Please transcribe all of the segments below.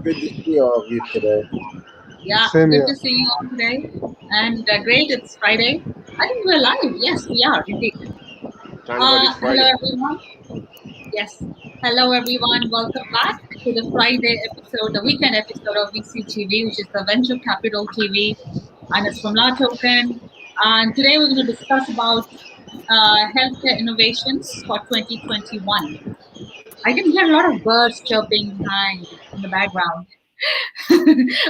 Good to see all of you today. Yeah, Same good here. to see you all today. And great, it's Friday. I think we're live. Yes, we are indeed. Thank God it's Hello, Friday. everyone. Yes. Hello, everyone. Welcome back to the Friday episode, the weekend episode of VCTV, which is the Venture Capital TV, and it's from LATOKEN. And today we're going to discuss about healthcare innovations for 2021. I can hear a lot of birds chirping behind in the background.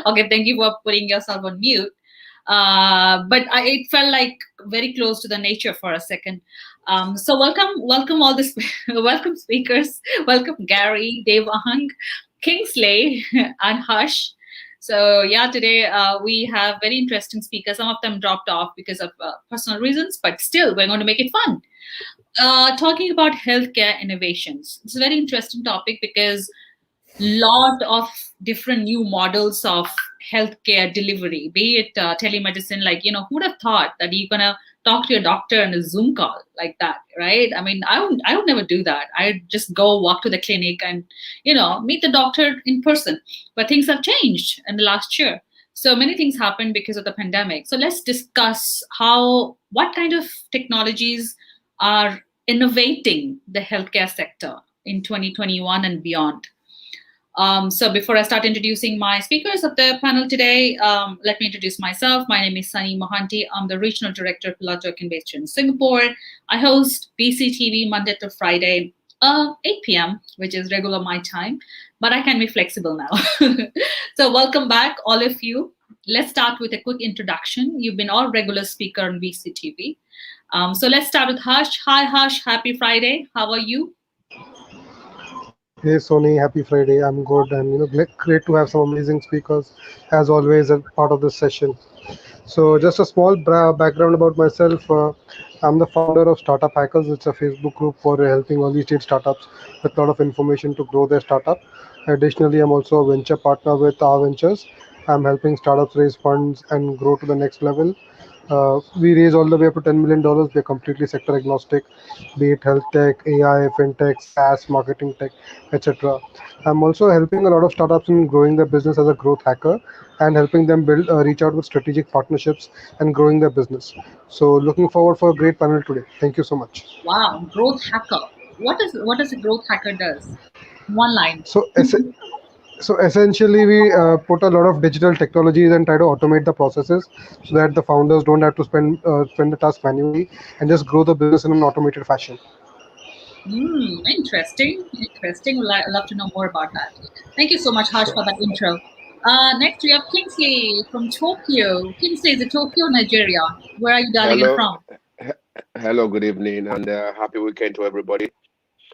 Okay, thank you for putting yourself on mute. It felt like very close to the nature for a second. So welcome all this, welcome speakers, welcome Gary, Devang, Kingsley, and Hush. So yeah, today we have very interesting speakers. Some of them dropped off because of personal reasons, but still we're going to make it fun. Talking about healthcare innovations, it's a very interesting topic because lot of different new models of healthcare delivery, be it telemedicine. Like, who'd have thought that you're gonna talk to your doctor in a Zoom call like that, right? I mean, I would never do that. I'd just go walk to the clinic and meet the doctor in person. But things have changed in the last year. So many things happened because of the pandemic. So let's discuss what kind of technologies are innovating the healthcare sector in 2021 and beyond. So before I start introducing my speakers of the panel today, let me introduce myself. My name is Sunny Mohanty. I'm the Regional Director of LATOKEN based in Singapore. I host BCTV Monday to Friday, 8 p.m., which is regular my time, but I can be flexible now. So welcome back, all of you. Let's start with a quick introduction. You've been all regular speaker on BCTV. So let's start with Hush. Hi, Hush. Happy Friday. How are you? Hey Sony, happy Friday. I'm good, and great to have some amazing speakers as always as part of this session. So, just a small background about myself. I'm the founder of Startup Hackers. It's a Facebook group for helping early stage startups with a lot of information to grow their startup. Additionally, I'm also a venture partner with our ventures. I'm helping startups raise funds and grow to the next level. We raise all the way up to $10 million. We're completely sector agnostic, be it health tech, AI, fintech, SaaS, marketing tech, etc. I'm also helping a lot of startups in growing their business as a growth hacker and helping them reach out with strategic partnerships and growing their business. So, looking forward for a great panel today. Thank you so much. Wow, growth hacker. What does a growth hacker does? One line. So, so essentially, we put a lot of digital technologies and try to automate the processes so that the founders don't have to spend the task manually and just grow the business in an automated fashion. Interesting. Interesting. I'd love to know more about that. Thank you so much, Harsh, Sure. for that intro. Next, we have Kingsley from Tokyo. Kingsley is in Tokyo, Nigeria. Where are you dialing in Hello, from? he- hello, good evening, and happy weekend to everybody.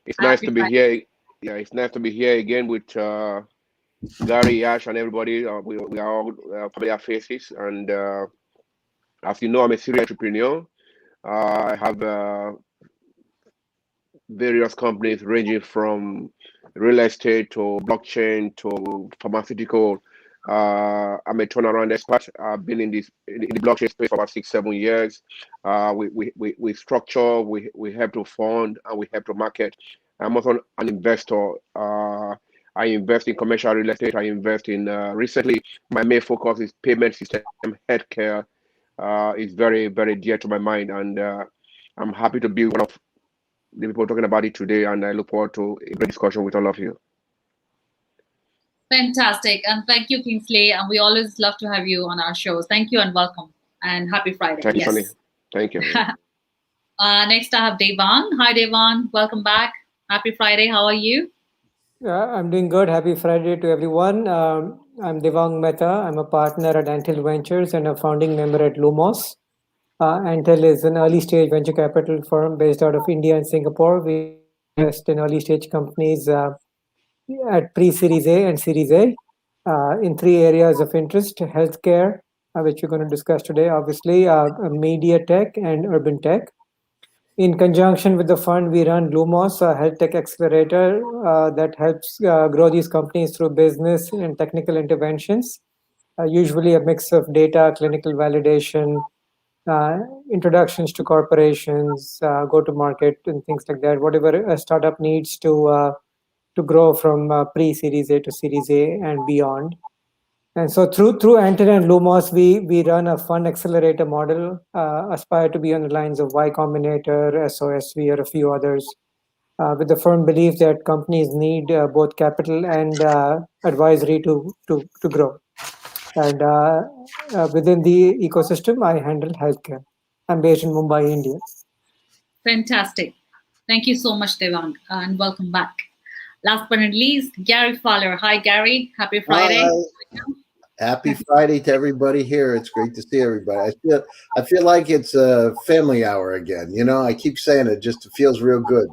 It's nice Happy to be Friday. here. Yeah, it's nice to be here again with Gary, Ash, and everybody. We are all familiar faces, and as you know, I'm a serial entrepreneur. I have various companies ranging from real estate to blockchain to pharmaceutical. I'm a turnaround expert. I've been in the blockchain space for about 6, 7 years. We structure, we help to fund, and we help to market. I'm also an investor. I invest in commercial real estate. I invest in recently. My main focus is payment system, healthcare. Is very very dear to my mind, and I'm happy to be one of the people talking about it today, and I look forward to a great discussion with all of you. Fantastic. And thank you, Kingsley. And we always love to have you on our shows. Thank you and welcome. And happy Friday. Thank you, Sonny. Yes. Thank you. Next, I have Devang. Hi, Devang. Welcome back. Happy Friday. How are you? I'm doing good. Happy Friday to everyone. I'm Devang Mehta. I'm a partner at Antil Ventures and a founding member at Lumos. Antil is an early stage venture capital firm based out of India and Singapore. We invest in early stage companies at pre-Series A and Series A in three areas of interest: healthcare, which we're going to discuss today, obviously, media tech, and urban tech. In conjunction with the fund, we run Lumos, a health tech accelerator that helps grow these companies through business and technical interventions, usually a mix of data, clinical validation, uh, introductions to corporations, go to market, and things like that. Whatever a startup needs to grow from pre-Series A to Series A and beyond. And so through Antel and Lumos, we run a fund accelerator model, aspire to be on the lines of Y Combinator, SOSV, or a few others, with the firm belief that companies need both capital and advisory to grow. And within the ecosystem, I handle healthcare. I'm based in Mumbai, India. Fantastic. Thank you so much, Devang, and welcome back. Last but not least, Gary Fowler. Hi, Gary. Happy Friday. Hi. Happy Friday to everybody here. It's great to see everybody. I feel like it's a family hour again. You know, I keep saying it, just it feels real good.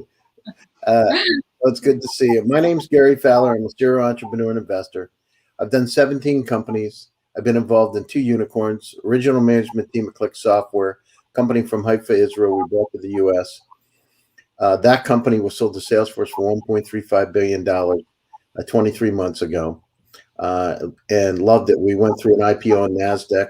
It's good to see you. My name's Gary Fowler. I'm a serial entrepreneur and investor. I've done 17 companies. I've been involved in 2 unicorns, original management team at Click Software, company from Haifa, Israel, we brought to the U.S. That company was sold to Salesforce for $1.35 billion 23 months ago. And loved it. We went through an IPO on NASDAQ.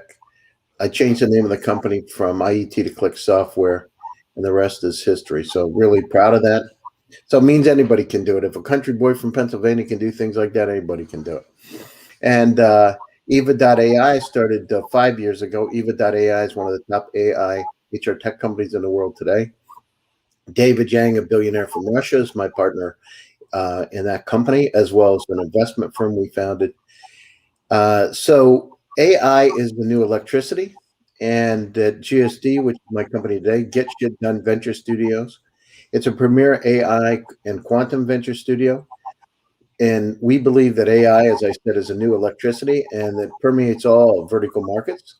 I changed the name of the company from IET to Click Software, and the rest is history. So really proud of that. So it means anybody can do it. If a country boy from Pennsylvania can do things like that, anybody can do it. And Eva.ai started 5 years ago. Eva.ai is one of the top AI HR tech companies in the world today. David Yang, a billionaire from Russia, is my partner in that company, as well as an investment firm we founded. So AI is the new electricity, and at GSD, which is my company today, Get Shit Done Venture Studios. It's a premier AI and quantum venture studio. And we believe that AI, as I said, is a new electricity, and it permeates all vertical markets.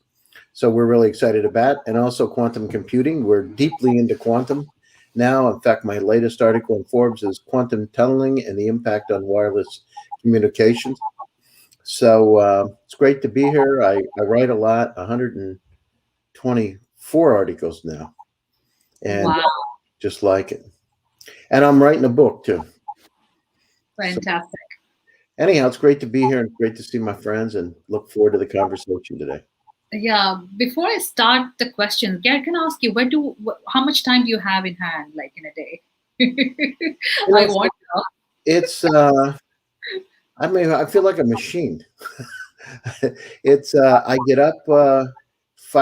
So we're really excited about it. And also quantum computing. We're deeply into quantum now. In fact, my latest article in Forbes is quantum tunneling and the impact on wireless communications. So it's great to be here. I write a lot, 124 articles now, and wow. Just like it. And I'm writing a book too. Fantastic. So, anyhow, it's great to be here and great to see my friends, and look forward to the conversation today. Yeah. Before I start the questions, Gary, can I ask you, how much time do you have in hand, like in a day? I want to know. It's I mean, I feel like a machine. It's I get up 5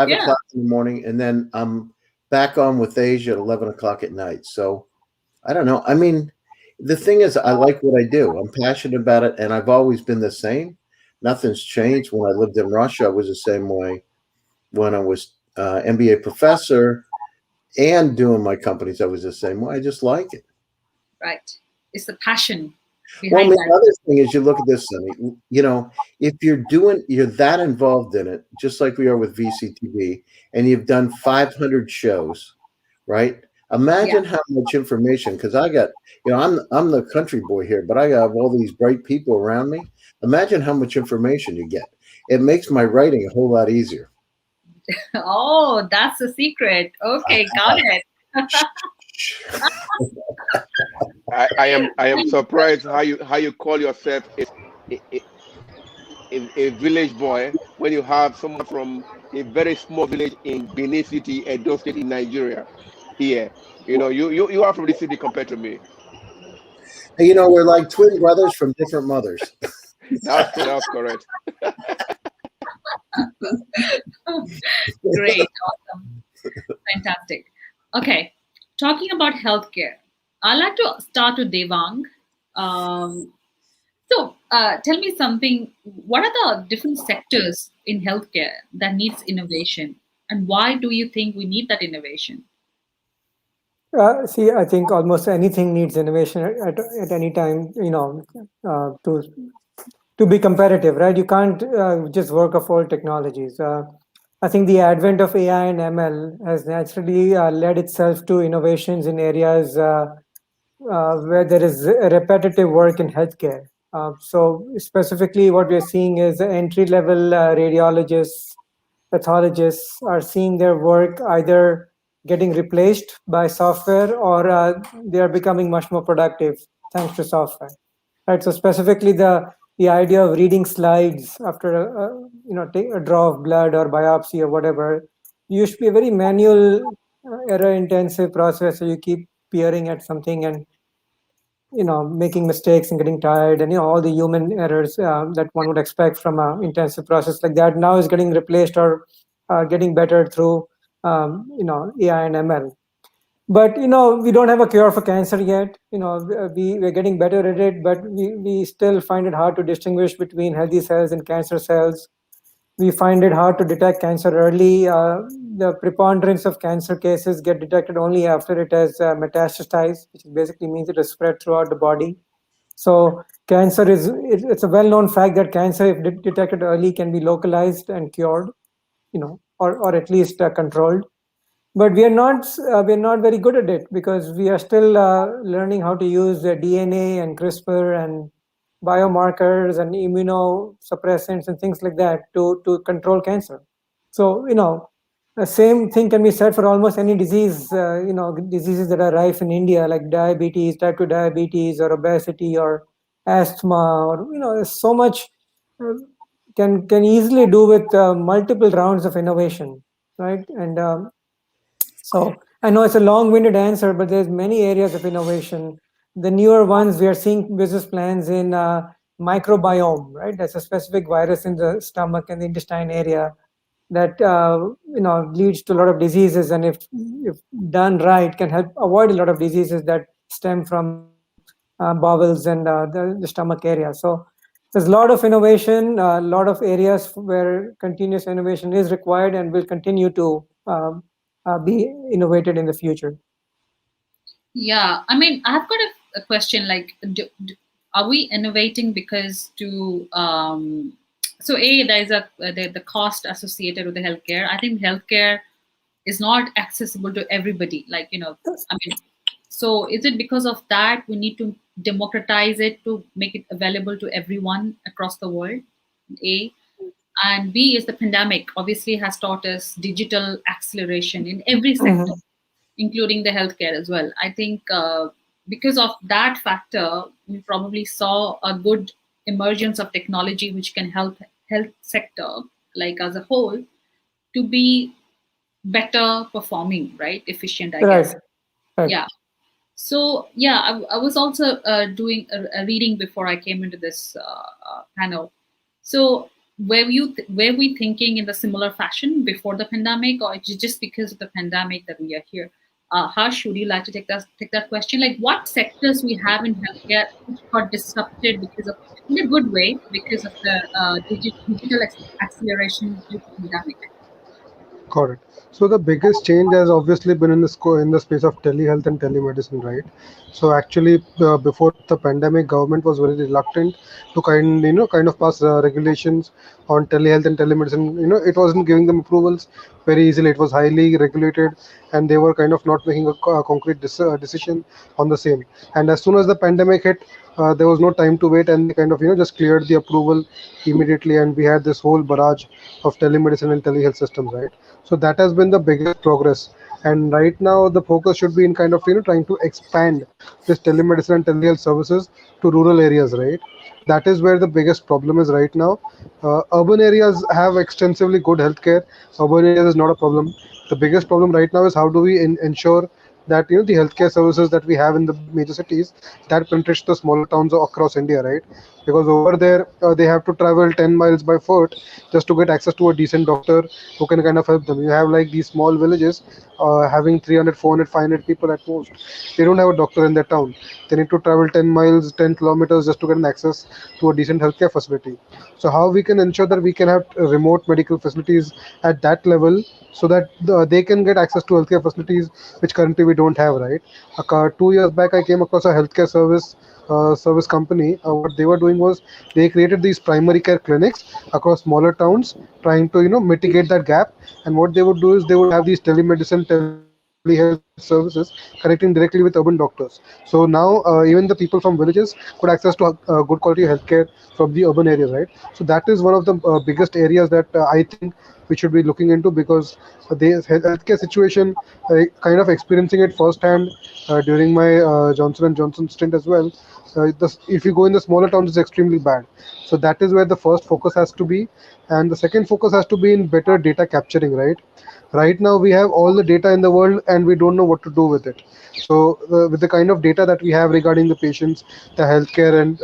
o'clock in the morning, and then I'm back on with Asia at 11 o'clock at night. So I don't know. I mean, the thing is, I like what I do. I'm passionate about it, and I've always been the same. Nothing's changed. When I lived in Russia, I was the same way. When I was MBA professor and doing my companies, I was the same way. I just like it. Right. It's the passion. Well, the other thing is, you look at this, Sunny, you know, if you're that involved in it, just like we are with VCTV, and you've done 500 shows, right? Imagine how much information, because I got, you know, I'm the country boy here, but I have all these bright people around me. Imagine how much information you get. It makes my writing a whole lot easier. Oh, that's the secret. Okay, got it. I am surprised how you call yourself a village boy when you have someone from a very small village in Benin City, Edo State in Nigeria. Here, you know, you are from the city compared to me. You know, we're like twin brothers from different mothers. That's correct. Great, awesome, fantastic. Okay, talking about healthcare, I'd like to start with Devang. So tell me something. What are the different sectors in healthcare that needs innovation, and why do you think we need that innovation? See, I think almost anything needs innovation at any time, you know, to be competitive, right? You can't just work off old technologies. I think the advent of AI and ML has naturally led itself to innovations in areas where there is repetitive work in healthcare. So specifically what we're seeing is entry-level radiologists, pathologists are seeing their work either getting replaced by software or they are becoming much more productive thanks to software. Right. So specifically the idea of reading slides after take a draw of blood or biopsy or whatever used to be a very manual, error-intensive process. So you keep peering at something and making mistakes and getting tired, and all the human errors that one would expect from an intensive process like that now is getting replaced or getting better through AI and ML. But we don't have a cure for cancer yet. We're getting better at it, but we still find it hard to distinguish between healthy cells and cancer cells. We find it hard to detect cancer early. The preponderance of cancer cases get detected only after it has metastasized, which basically means it has spread throughout the body. So cancer it's a well-known fact that cancer, if detected early, can be localized and cured, or at least controlled. But we're not very good at it because we are still learning how to use DNA and CRISPR and biomarkers and immunosuppressants and things like that to control cancer. So the same thing can be said for almost any disease. Diseases that are rife in India, like diabetes, type 2 diabetes, or obesity, or asthma, or there's so much uh, can easily do with multiple rounds of innovation, right? And so I know it's a long-winded answer, but there's many areas of innovation. The newer ones, we are seeing business plans in microbiome, right? That's a specific virus in the stomach and the intestine area that leads to a lot of diseases, and if done right, can help avoid a lot of diseases that stem from bowels and the stomach area. So there's a lot of innovation, a lot of areas where continuous innovation is required and will continue to be innovated in the future. Yeah, I mean, I've got a question like, are we innovating because so there's the cost associated with the healthcare. I think healthcare is not accessible to everybody. Like, I mean, so is it because of that we need to democratize it to make it available to everyone across the world? A. And B is the pandemic obviously has taught us digital acceleration in every sector, including the healthcare as well. I think because of that factor, we probably saw a good emergence of technology which can help health sector, like as a whole, to be better performing, right? Efficient, I guess. Right. Yeah. So yeah, I was also doing a reading before I came into this panel. So were we thinking in the similar fashion before the pandemic, or is it just because of the pandemic that we are here? Harsh, would you like to take that question? Like, what sectors we have in healthcare which got disrupted because of, in a good way, because of the digital acceleration due to pandemic? Got it. So the biggest change has obviously been in the space of telehealth and telemedicine, right? So actually, before the pandemic, government was very reluctant to kind of pass regulations on telehealth and telemedicine. It wasn't giving them approvals very easily. It was highly regulated, and they were kind of not making a concrete decision on the same. And as soon as the pandemic hit, there was no time to wait, and they kind of just cleared the approval immediately, and we had this whole barrage of telemedicine and telehealth systems, right? So that has been the biggest progress. And right now, the focus should be in kind of trying to expand this telemedicine and telehealth services to rural areas, right? That is where the biggest problem is right now. Urban areas have extensively good healthcare. Urban areas is not a problem. The biggest problem right now is how do we ensure that the healthcare services that we have in the major cities that penetrates the smaller towns across India, right? Because over there they have to travel 10 miles by foot just to get access to a decent doctor who can kind of help them. You have like these small villages having 300, 400, 500 people at most. They don't have a doctor in their town. They need to travel 10 miles, 10 kilometers just to get an access to a decent healthcare facility. So how we can ensure that we can have remote medical facilities at that level so that they can get access to healthcare facilities which currently we don't have, right? 2 years back, I came across a healthcare service company. What they were doing was they created these primary care clinics across smaller towns, trying to mitigate that gap. And what they would do is they would have these telemedicine, telehealth services connecting directly with urban doctors. So now even the people from villages could access to good quality healthcare from the urban areas, right? So that is one of the biggest areas that I think we should be looking into, because the healthcare situation, kind of experiencing it firsthand during my Johnson and Johnson stint as well. if you go in the smaller towns, it's extremely bad. So that is where the first focus has to be, and the second focus has to be in better data capturing. Right now we have all the data in the world and we don't know what to do with it. So with the kind of data that we have regarding the patients, the healthcare, and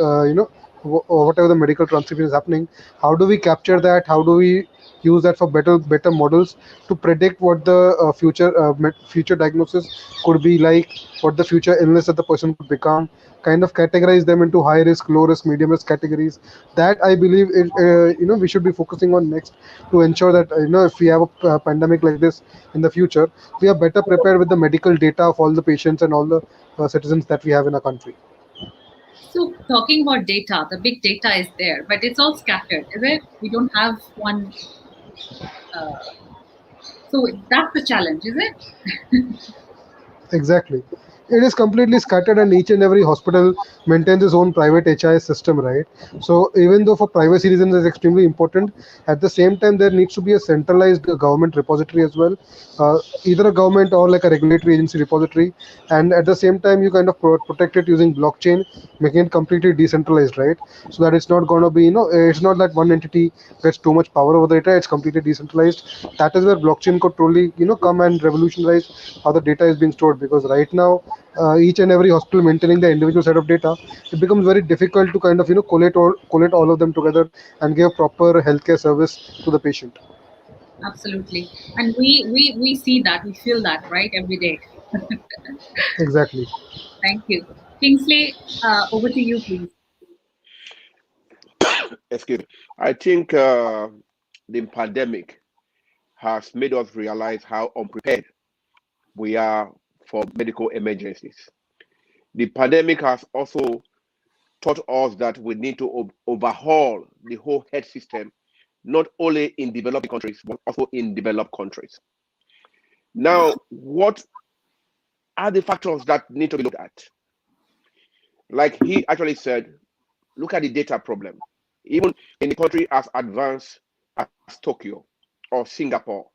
whatever the medical transcription is happening, how do we capture that? How do we use that for better models to predict what the future diagnosis could be like, what the future illness that the person could become, kind of categorize them into high risk, low risk, medium risk categories. That I believe we should be focusing on next, to ensure that if we have a pandemic like this in the future, we are better prepared with the medical data of all the patients and all the citizens that we have in our country. So talking about data, the big data is there, but it's all scattered, is it? We don't have one. So that's the challenge, is it? Exactly. It is completely scattered, and each and every hospital maintains its own private HIS system, right? So even though for privacy reasons is extremely important, at the same time there needs to be a centralized government repository as well, either a government or like a regulatory agency repository, and at the same time you kind of protect it using blockchain, making it completely decentralized, right? So that it's not going to be, it's not that one entity gets too much power over the data. It's completely decentralized. That is where blockchain could truly, come and revolutionize how the data is being stored. Because right now, each and every hospital maintaining the individual set of data, it becomes very difficult to kind of, collate all of them together and give proper healthcare service to the patient. Absolutely. And we see that, we feel that, right, every day. Exactly. Thank you. Kingsley, over to you, please. Excuse me. I think the pandemic has made us realize how unprepared we are for medical emergencies. The pandemic has also taught us that we need to overhaul the whole health system, not only in developing countries, but also in developed countries. Now, what are the factors that need to be looked at? Like he actually said, look at the data problem. Even in a country as advanced as Tokyo or Singapore,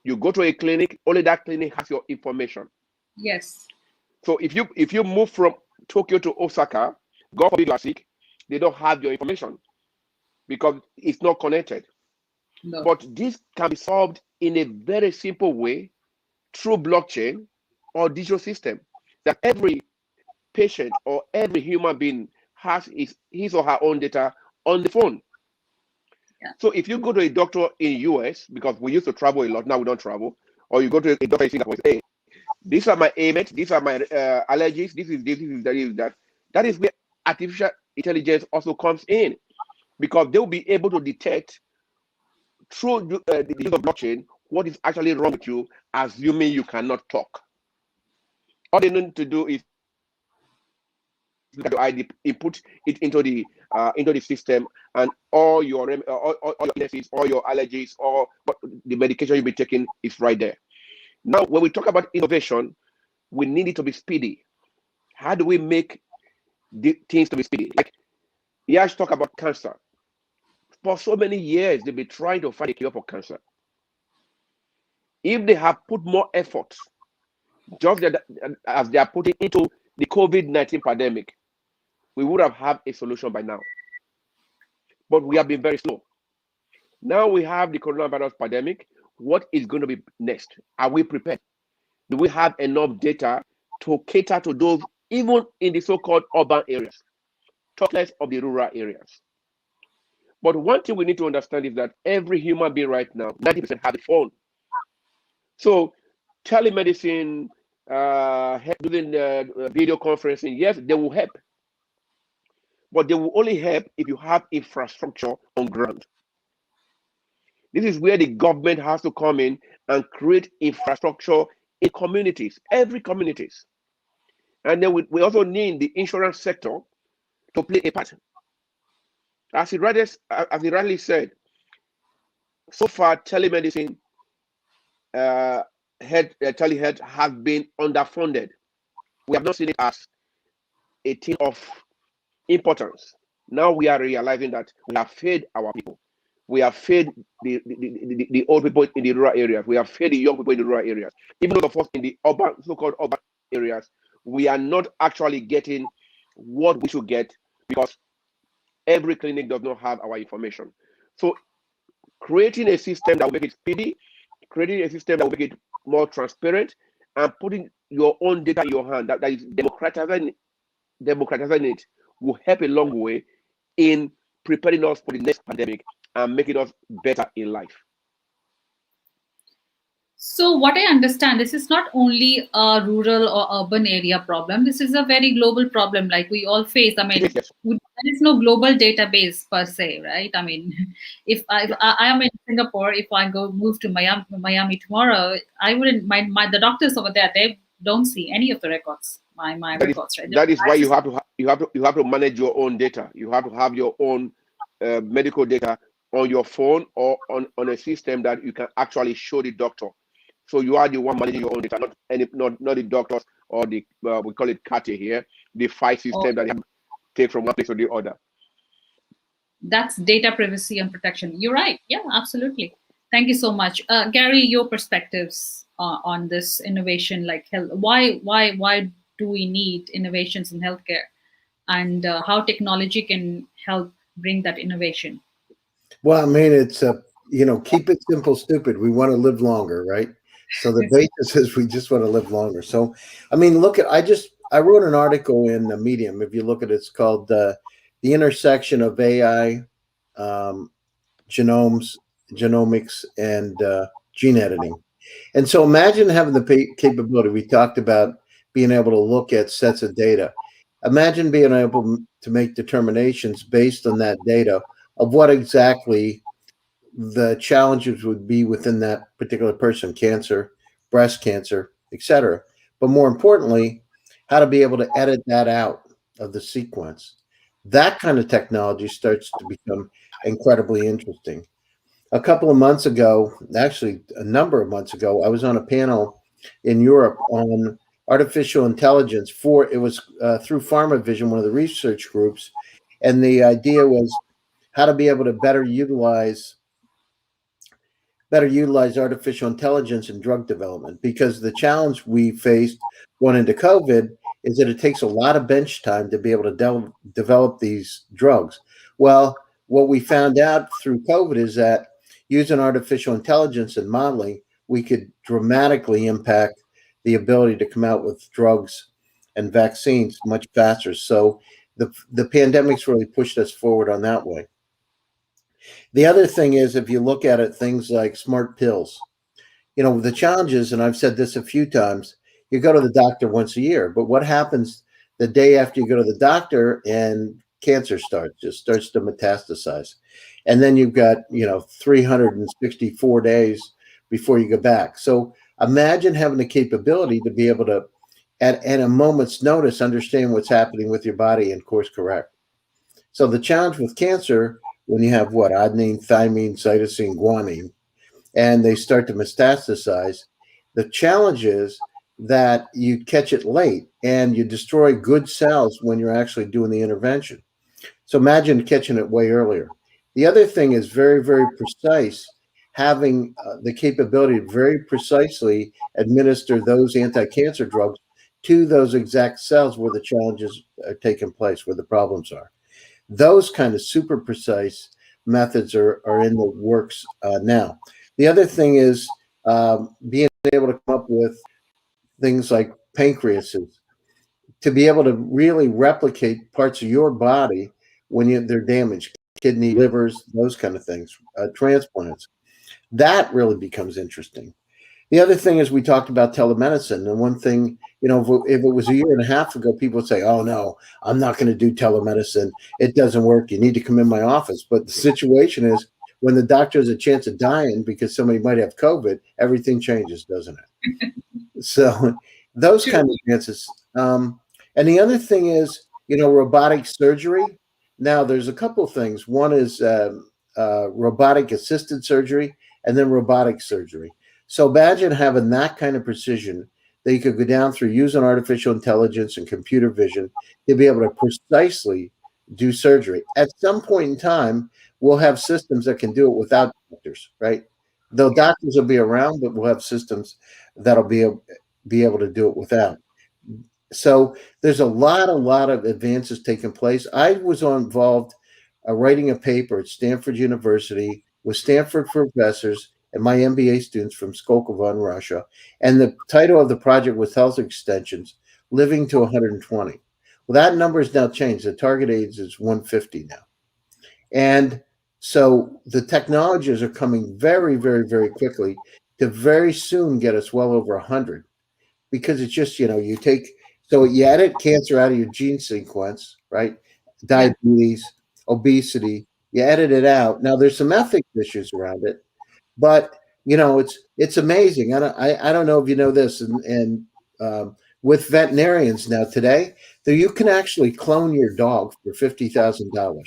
you go to a clinic, only that clinic has your information. Yes. So if you move from Tokyo to Osaka, God forbid you are sick, they don't have your information because it's not connected. No. But this can be solved in a very simple way through blockchain or digital system, that every patient or every human being has his or her own data on the phone. Yeah. So if you go to a doctor in US, because we used to travel a lot, now we don't travel, or you go to a doctor in Singapore, say, hey, these are my ailments, these are my allergies, this is this is that is that. That is where artificial intelligence also comes in, because they will be able to detect through the use of blockchain what is actually wrong with you, assuming you cannot talk. All they need to do is input it into the system, and all your all your illnesses, all your allergies, or the medication you'll be taking is right there. Now, when we talk about innovation, we need it to be speedy. How do we make the things to be speedy? Like Yash talk about cancer. For so many years, they've been trying to find a cure for cancer. If they have put more effort, just as they are putting into the COVID-19 pandemic, we would have had a solution by now. But we have been very slow. Now we have the coronavirus pandemic. What is going to be next? Are we prepared? Do we have enough data to cater to those, even in the so-called urban areas, talk less of the rural areas? But one thing we need to understand is that every human being right now, 90% have a phone. So telemedicine, doing video conferencing, yes, they will help. But they will only help if you have infrastructure on ground. This is where the government has to come in and create infrastructure in communities, every communities. And then we also need the insurance sector to play a part. As he rightly said, so far telemedicine, telehealth has been underfunded. We have not seen it as a thing of importance. Now we are realizing that we have failed our people. We have failed the old people in the rural areas. We have failed the young people in the rural areas. Even those of us in the urban, so-called urban areas, we are not actually getting what we should get, because every clinic does not have our information. So creating a system that will make it speedy, creating a system that will make it more transparent, and putting your own data in your hand, that is democratizing it, will help a long way in preparing us for the next pandemic and making us better in life. So what I understand, this is not only a rural or urban area problem. This is a very global problem, like we all face. I mean, Yes. there is no global database per se, right? I mean, if I am in Singapore, if I move to Miami tomorrow, I wouldn't. The doctors over there, they don't see any of the records. My records, right? That is why you have to manage your own data. You have to have your own medical data on your phone or on a system that you can actually show the doctor. So you are the one managing your own data, not the doctors or the we call it CATE here, the file system that you take from one place to the other. That's data privacy and protection. You're right. Yeah, absolutely. Thank you so much, Gary. Your perspectives on this innovation, like health. Why do we need innovations in healthcare, and how technology can help bring that innovation? Well, I mean, it's keep it simple, stupid. We want to live longer, right? So the basis is we just want to live longer. So, I mean, I wrote an article in the Medium. If you look at it, it's called the intersection of AI, genomics, and gene editing. And so imagine having the capability. We talked about being able to look at sets of data. Imagine being able to make determinations based on that data of what exactly the challenges would be within that particular person: cancer, breast cancer, etc. But more importantly, how to be able to edit that out of the sequence. That kind of technology starts to become incredibly interesting. A couple of months ago, actually a number of months ago, I was on a panel in Europe on artificial intelligence it was through PharmaVision, one of the research groups. And the idea was how to be able to better utilize artificial intelligence in drug development, because the challenge we faced going into COVID is that it takes a lot of bench time to be able to develop these drugs. Well, what we found out through COVID is that using artificial intelligence and modeling, we could dramatically impact the ability to come out with drugs and vaccines much faster. So the pandemic's really pushed us forward on that way. The other thing is, if you look at it, things like smart pills, the challenges, and I've said this a few times, you go to the doctor once a year, but what happens the day after you go to the doctor and cancer starts to metastasize? And then you've got, 364 days before you go back. So imagine having the capability to be able to, at a moment's notice, understand what's happening with your body and course correct. So the challenge with cancer, when you have adenine, thymine, cytosine, guanine, and they start to metastasize, the challenge is that you catch it late and you destroy good cells when you're actually doing the intervention. So imagine catching it way earlier. The other thing is very, very precise, having the capability to very precisely administer those anti-cancer drugs to those exact cells where the challenges are taking place, where the problems are. Those kind of super precise methods are in the works now. The other thing is being able to come up with things like pancreases, to be able to really replicate parts of your body when they're damaged, kidney, livers, those kind of things, transplants. That really becomes interesting. The other thing is, we talked about telemedicine, and one thing, if it was a year and a half ago, people would say, "Oh no, I'm not going to do telemedicine. It doesn't work. You need to come in my office." But the situation is, when the doctor has a chance of dying because somebody might have COVID, everything changes, doesn't it? So those kind of advances. And the other thing is, robotic surgery. Now, there's a couple of things. One is robotic assisted surgery, and then robotic surgery. So imagine having that kind of precision that you could go down through using artificial intelligence and computer vision to be able to precisely do surgery. At some point in time, we'll have systems that can do it without doctors, right? Though doctors will be around, but we'll have systems that'll be able to do it without. So there's a lot of advances taking place. I was involved writing a paper at Stanford University with Stanford professors and my MBA students from Skolkovo in Russia. And the title of the project was Health Extensions, Living to 120. Well, that number has now changed. The target age is 150 now. And so the technologies are coming very, very, very quickly to very soon get us well over 100, because it's just, you take, so you edit cancer out of your gene sequence, right? Diabetes, obesity, you edit it out. Now there's some ethics issues around it, but it's amazing. I don't know if you know this, and with veterinarians now today, that you can actually clone your dog for $50,000.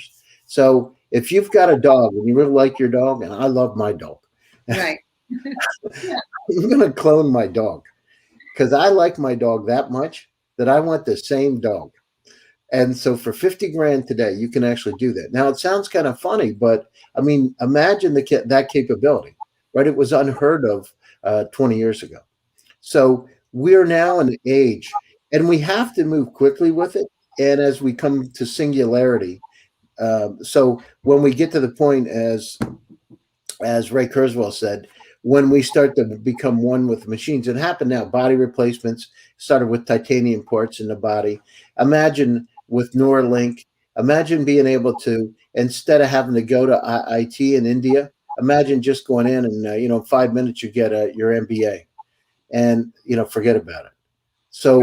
So if you've got a dog and you really like your dog, and I love my dog, Right. I'm going to clone my dog because I like my dog that much that I want the same dog. And so for 50 grand today, you can actually do that. Now it sounds kind of funny, but I mean, imagine that capability, right? It was unheard of 20 years ago. So we're now in an age, and we have to move quickly with it. And as we come to singularity, so when we get to the point, as Ray Kurzweil said, when we start to become one with machines, it happened now. Body replacements started with titanium parts in the body. Imagine with Neuralink, imagine being able to, instead of having to go to IT in India, imagine just going in and 5 minutes you get your MBA, and forget about it. So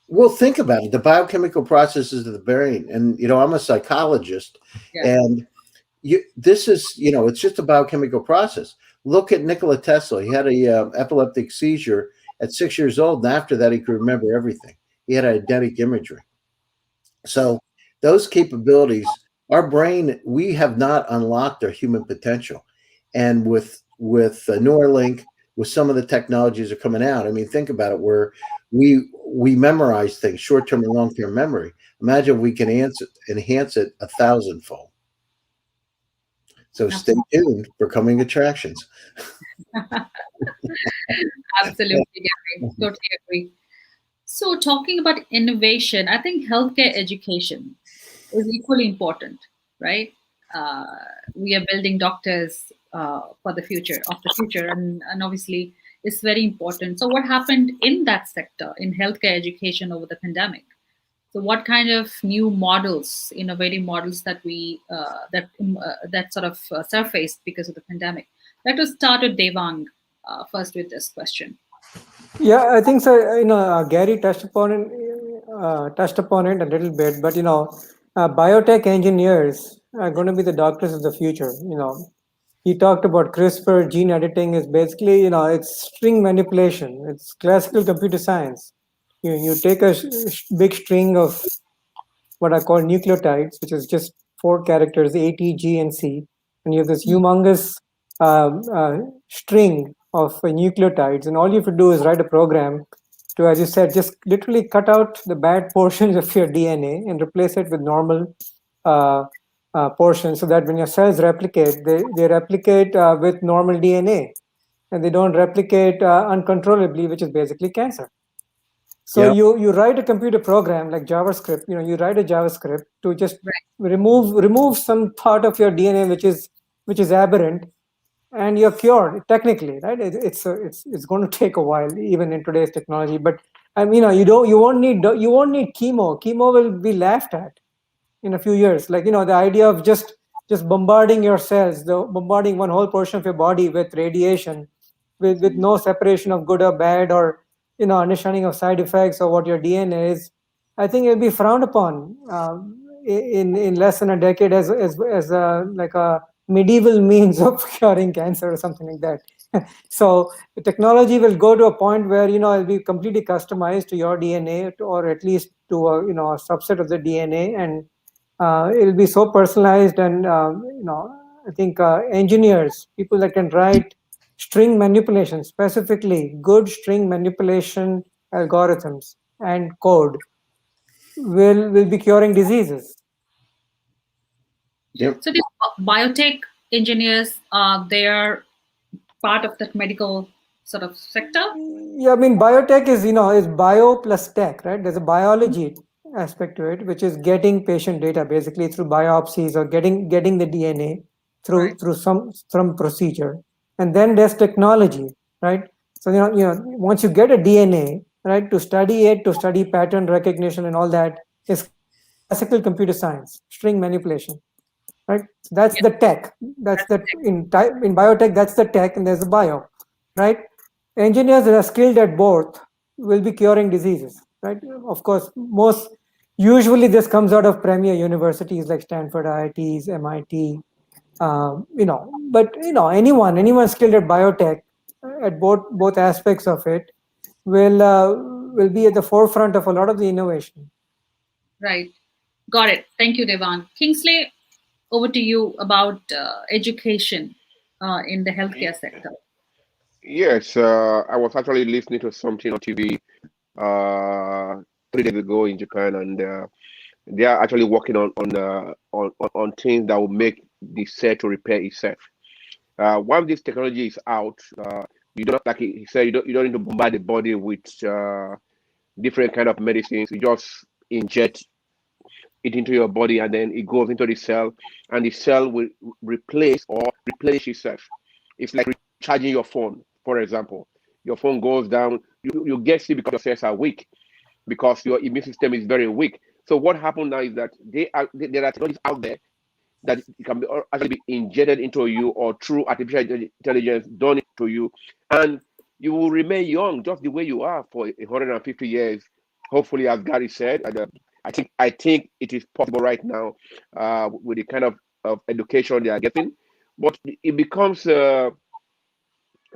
we'll think about it. The biochemical processes of the brain, and I'm a psychologist, and this is it's just a biochemical process. Look at Nikola Tesla. He had a epileptic seizure at 6 years old, and after that he could remember everything. He had eidetic imagery. So those capabilities, our brain, we have not unlocked our human potential. And with Neuralink, with some of the technologies that are coming out, I mean, think about it, where we memorize things, short-term and long-term memory. Imagine we can enhance it 1,000-fold. So stay tuned for coming attractions. Absolutely, Gary. Totally agree. So talking about innovation, I think healthcare education is equally important, right? We are building doctors for the future, and obviously it's very important. So what happened in that sector, in healthcare education over the pandemic? So what kind of new models, innovative models that that sort of surfaced because of the pandemic? Let us start with Devang first with this question. Yeah, I think so. Gary touched upon it a little bit, but biotech engineers are going to be the doctors of the future. He talked about CRISPR. Gene editing is basically, it's string manipulation. It's classical computer science. You take a big string of what I call nucleotides, which is just 4 characters, A, T, G, and C, and you have this humongous string of nucleotides, and all you have to do is write a program to, as you said, just literally cut out the bad portions of your DNA and replace it with normal portions, so that when your cells replicate, they replicate with normal DNA, and they don't replicate uncontrollably, which is basically cancer. So you write a computer program like JavaScript. You write a JavaScript to just remove some part of your DNA which is aberrant, and you're cured technically, right? It's going to take a while, even in today's technology. But you won't need chemo. Chemo will be laughed at in a few years. Like the idea of just bombarding your cells, bombarding one whole portion of your body with radiation, with no separation of good or bad, or understanding of side effects or what your DNA is. I think it'll be frowned upon in less than a decade as like a medieval means of curing cancer or something like that. So the technology will go to a point where it'll be completely customized to your DNA, or at least to a subset of the DNA, and it'll be so personalized. And I think engineers, people that can write string manipulation, specifically good string manipulation algorithms and code, will be curing diseases. Yep. So these biotech engineers, they are part of that medical sort of sector? Yeah, I mean, biotech is bio plus tech, right? There's a biology aspect to it, which is getting patient data basically through biopsies or getting the DNA through some procedure, and then there's technology, right? So once you get a DNA, right, to study it, to study pattern recognition and all that is classical computer science, string manipulation, right? So that's the tech. That's the in biotech. That's the tech, and there's the bio, right? Engineers that are skilled at both will be curing diseases, right? Of course, usually this comes out of premier universities like Stanford, IITs, MIT, but anyone skilled at biotech at both aspects of it will be at the forefront of a lot of the innovation. Right. Got it. Thank you, Devang. Kingsley, over to you about education in the healthcare sector. Yes, I was actually listening to something on TV 3 days ago in Japan, and they are actually working on things that will make the cell to repair itself. Once this technology is out, you don't, like he said, you don't need to bombard the body with different kind of medicines. You just inject it into your body, and then it goes into the cell, and the cell will replace or replenish itself. It's like recharging your phone, for example. Your phone goes down, you get sick because your cells are weak, because your immune system is very weak. So what happened now is that there are technologies out there that it can actually be injected into you, or through artificial intelligence done to you, and you will remain young just the way you are for 150 years. Hopefully, as Gary said, and, I think it is possible right now with the kind of education they are getting, but it becomes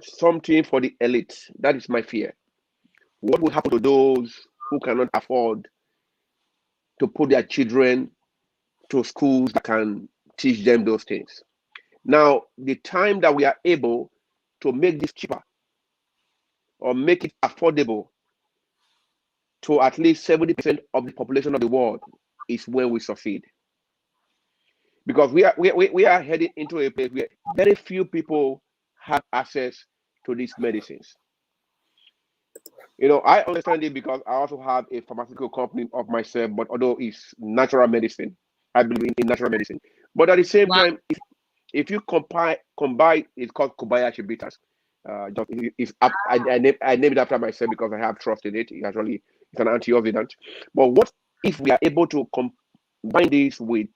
something for the elite. That is my fear. What will happen to those who cannot afford to put their children to schools that can teach them those things? Now, the time that we are able to make this cheaper or make it affordable to at least 70% of the population of the world is when we succeed. Because we are heading into a place where very few people have access to these medicines. I understand it because I also have a pharmaceutical company of myself, but although it's natural medicine, I believe in natural medicine. But at the same time, if you combine, it's called Kobayashi bitters. I named it after myself because I have trust in it. It's an antioxidant. But what if we are able to combine this with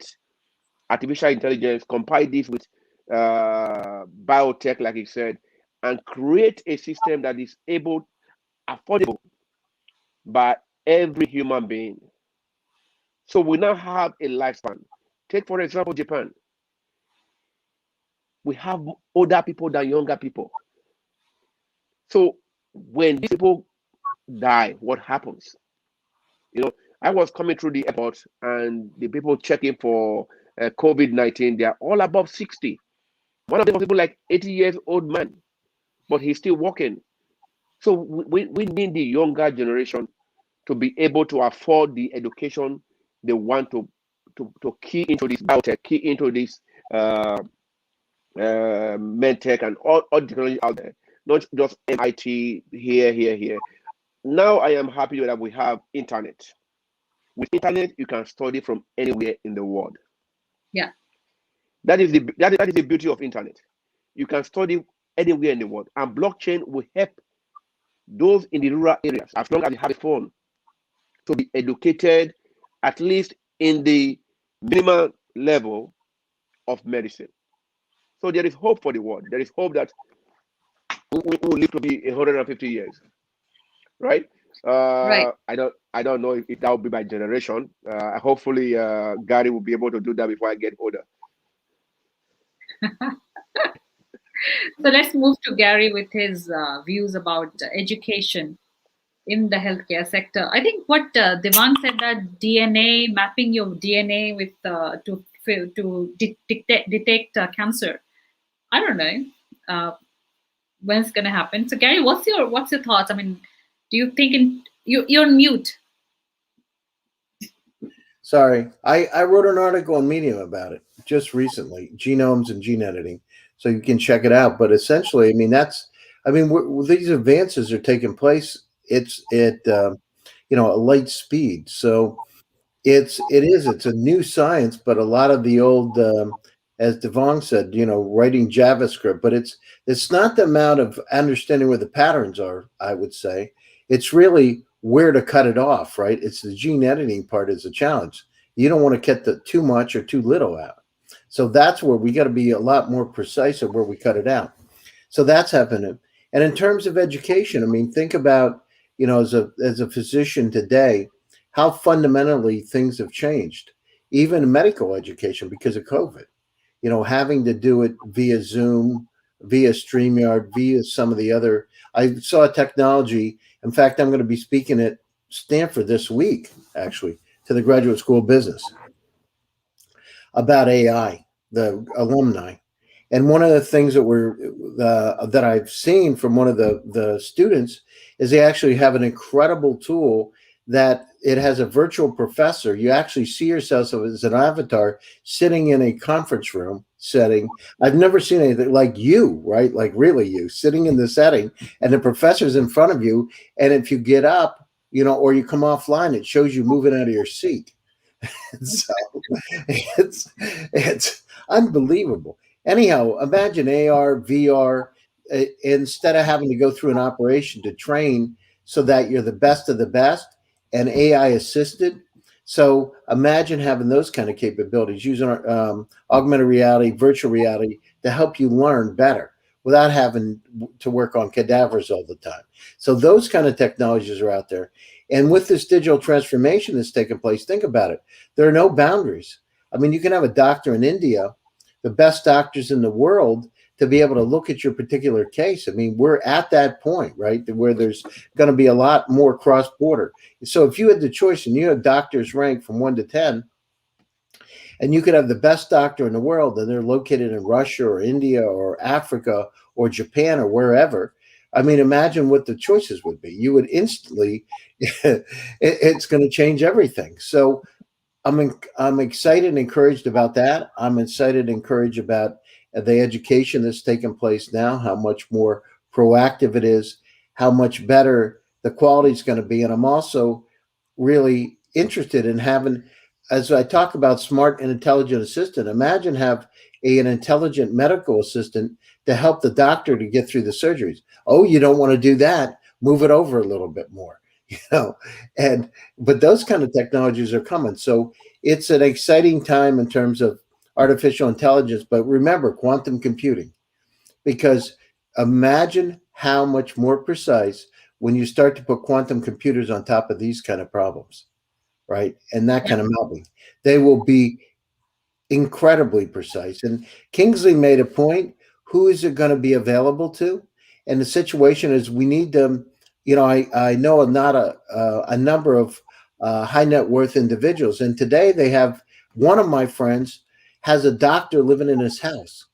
artificial intelligence, combine this with biotech, like he said, and create a system that is affordable by every human being? So we now have a lifespan. Take, for example, Japan. We have older people than younger people. So when these people die, what happens? I was coming through the airport, and the people checking for COVID-19, they are all above 60. One of them was even like 80 years old man, but he's still working. So we need the younger generation to be able to afford the education they want to key into this biotech, key into this medtech, and all technology out there, not just MIT here. Now I am happy that we have internet. With internet, you can study from anywhere in the world. Yeah, that is the beauty of internet. You can study anywhere in the world, and blockchain will help those in the rural areas, as long as you have a phone, to be educated, at least in the minimal level of medicine. So there is hope for the world. There is hope that we will live to be 150 years, right? right. I don't know if that will be my generation. Hopefully, Gary will be able to do that before I get older. So let's move to Gary with his views about education in the healthcare sector. I think what Devang said, that DNA, mapping your DNA with to detect cancer. I don't know when it's going to happen. So Gary, what's your thoughts? I mean, do you think you're on mute? Sorry, I wrote an article on Medium about it just recently, genomes and gene editing, so you can check it out. But essentially, I mean, I mean, these advances are taking place. It's at a light speed. So it's a new science, but a lot of the old, as Devon said, writing JavaScript, but it's not the amount of understanding where the patterns are. I would say it's really where to cut it off. Right? It's the gene editing part is a challenge. You don't want to cut the too much or too little out. So that's where we got to be a lot more precise of where we cut it out. So that's happening. And in terms of education, I mean, think about, as a physician today, how fundamentally things have changed, even in medical education because of COVID, having to do it via Zoom, via StreamYard, via some of the other. I saw a technology. In fact, I'm going to be speaking at Stanford this week, actually, to the Graduate School of Business about AI, the alumni. And one of the things that I've seen from one of the students is they actually have an incredible tool that it has a virtual professor. You actually see yourself as an avatar sitting in a conference room setting. I've never seen anything like you, right? Like really you sitting in the setting and the professor's in front of you. And if you get up, or you come offline, it shows you moving out of your seat. So it's unbelievable. Anyhow, imagine AR, VR, instead of having to go through an operation to train so that you're the best of the best and AI assisted. So imagine having those kind of capabilities using augmented reality, virtual reality to help you learn better without having to work on cadavers all the time. So those kind of technologies are out there. And with this digital transformation that's taking place, think about it. There are no boundaries. I mean, you can have a doctor in India, the best doctors in the world, to be able to look at your particular case. I mean, we're at that point, right, where there's going to be a lot more cross-border. So if you had the choice and you had doctors ranked from 1 to 10, and you could have the best doctor in the world, and they're located in Russia or India or Africa or Japan or wherever, I mean, imagine what the choices would be. You would instantly, it's going to change everything. So I'm excited and encouraged about that. I'm excited and encouraged about the education that's taking place now, how much more proactive it is, how much better the quality is going to be. And I'm also really interested in having, as I talk about smart and intelligent assistant, imagine have an intelligent medical assistant to help the doctor to get through the surgeries. Oh, you don't want to do that. Move it over a little bit more, but those kind of technologies are coming. So it's an exciting time in terms of artificial intelligence, but remember quantum computing, because imagine how much more precise when you start to put quantum computers on top of these kind of problems, right? And that kind of mapping, they will be incredibly precise. And Kingsley made a point, who is it going to be available to? And the situation is we need them. I know not a number of high net worth individuals. And today they have, one of my friends has a doctor living in his house.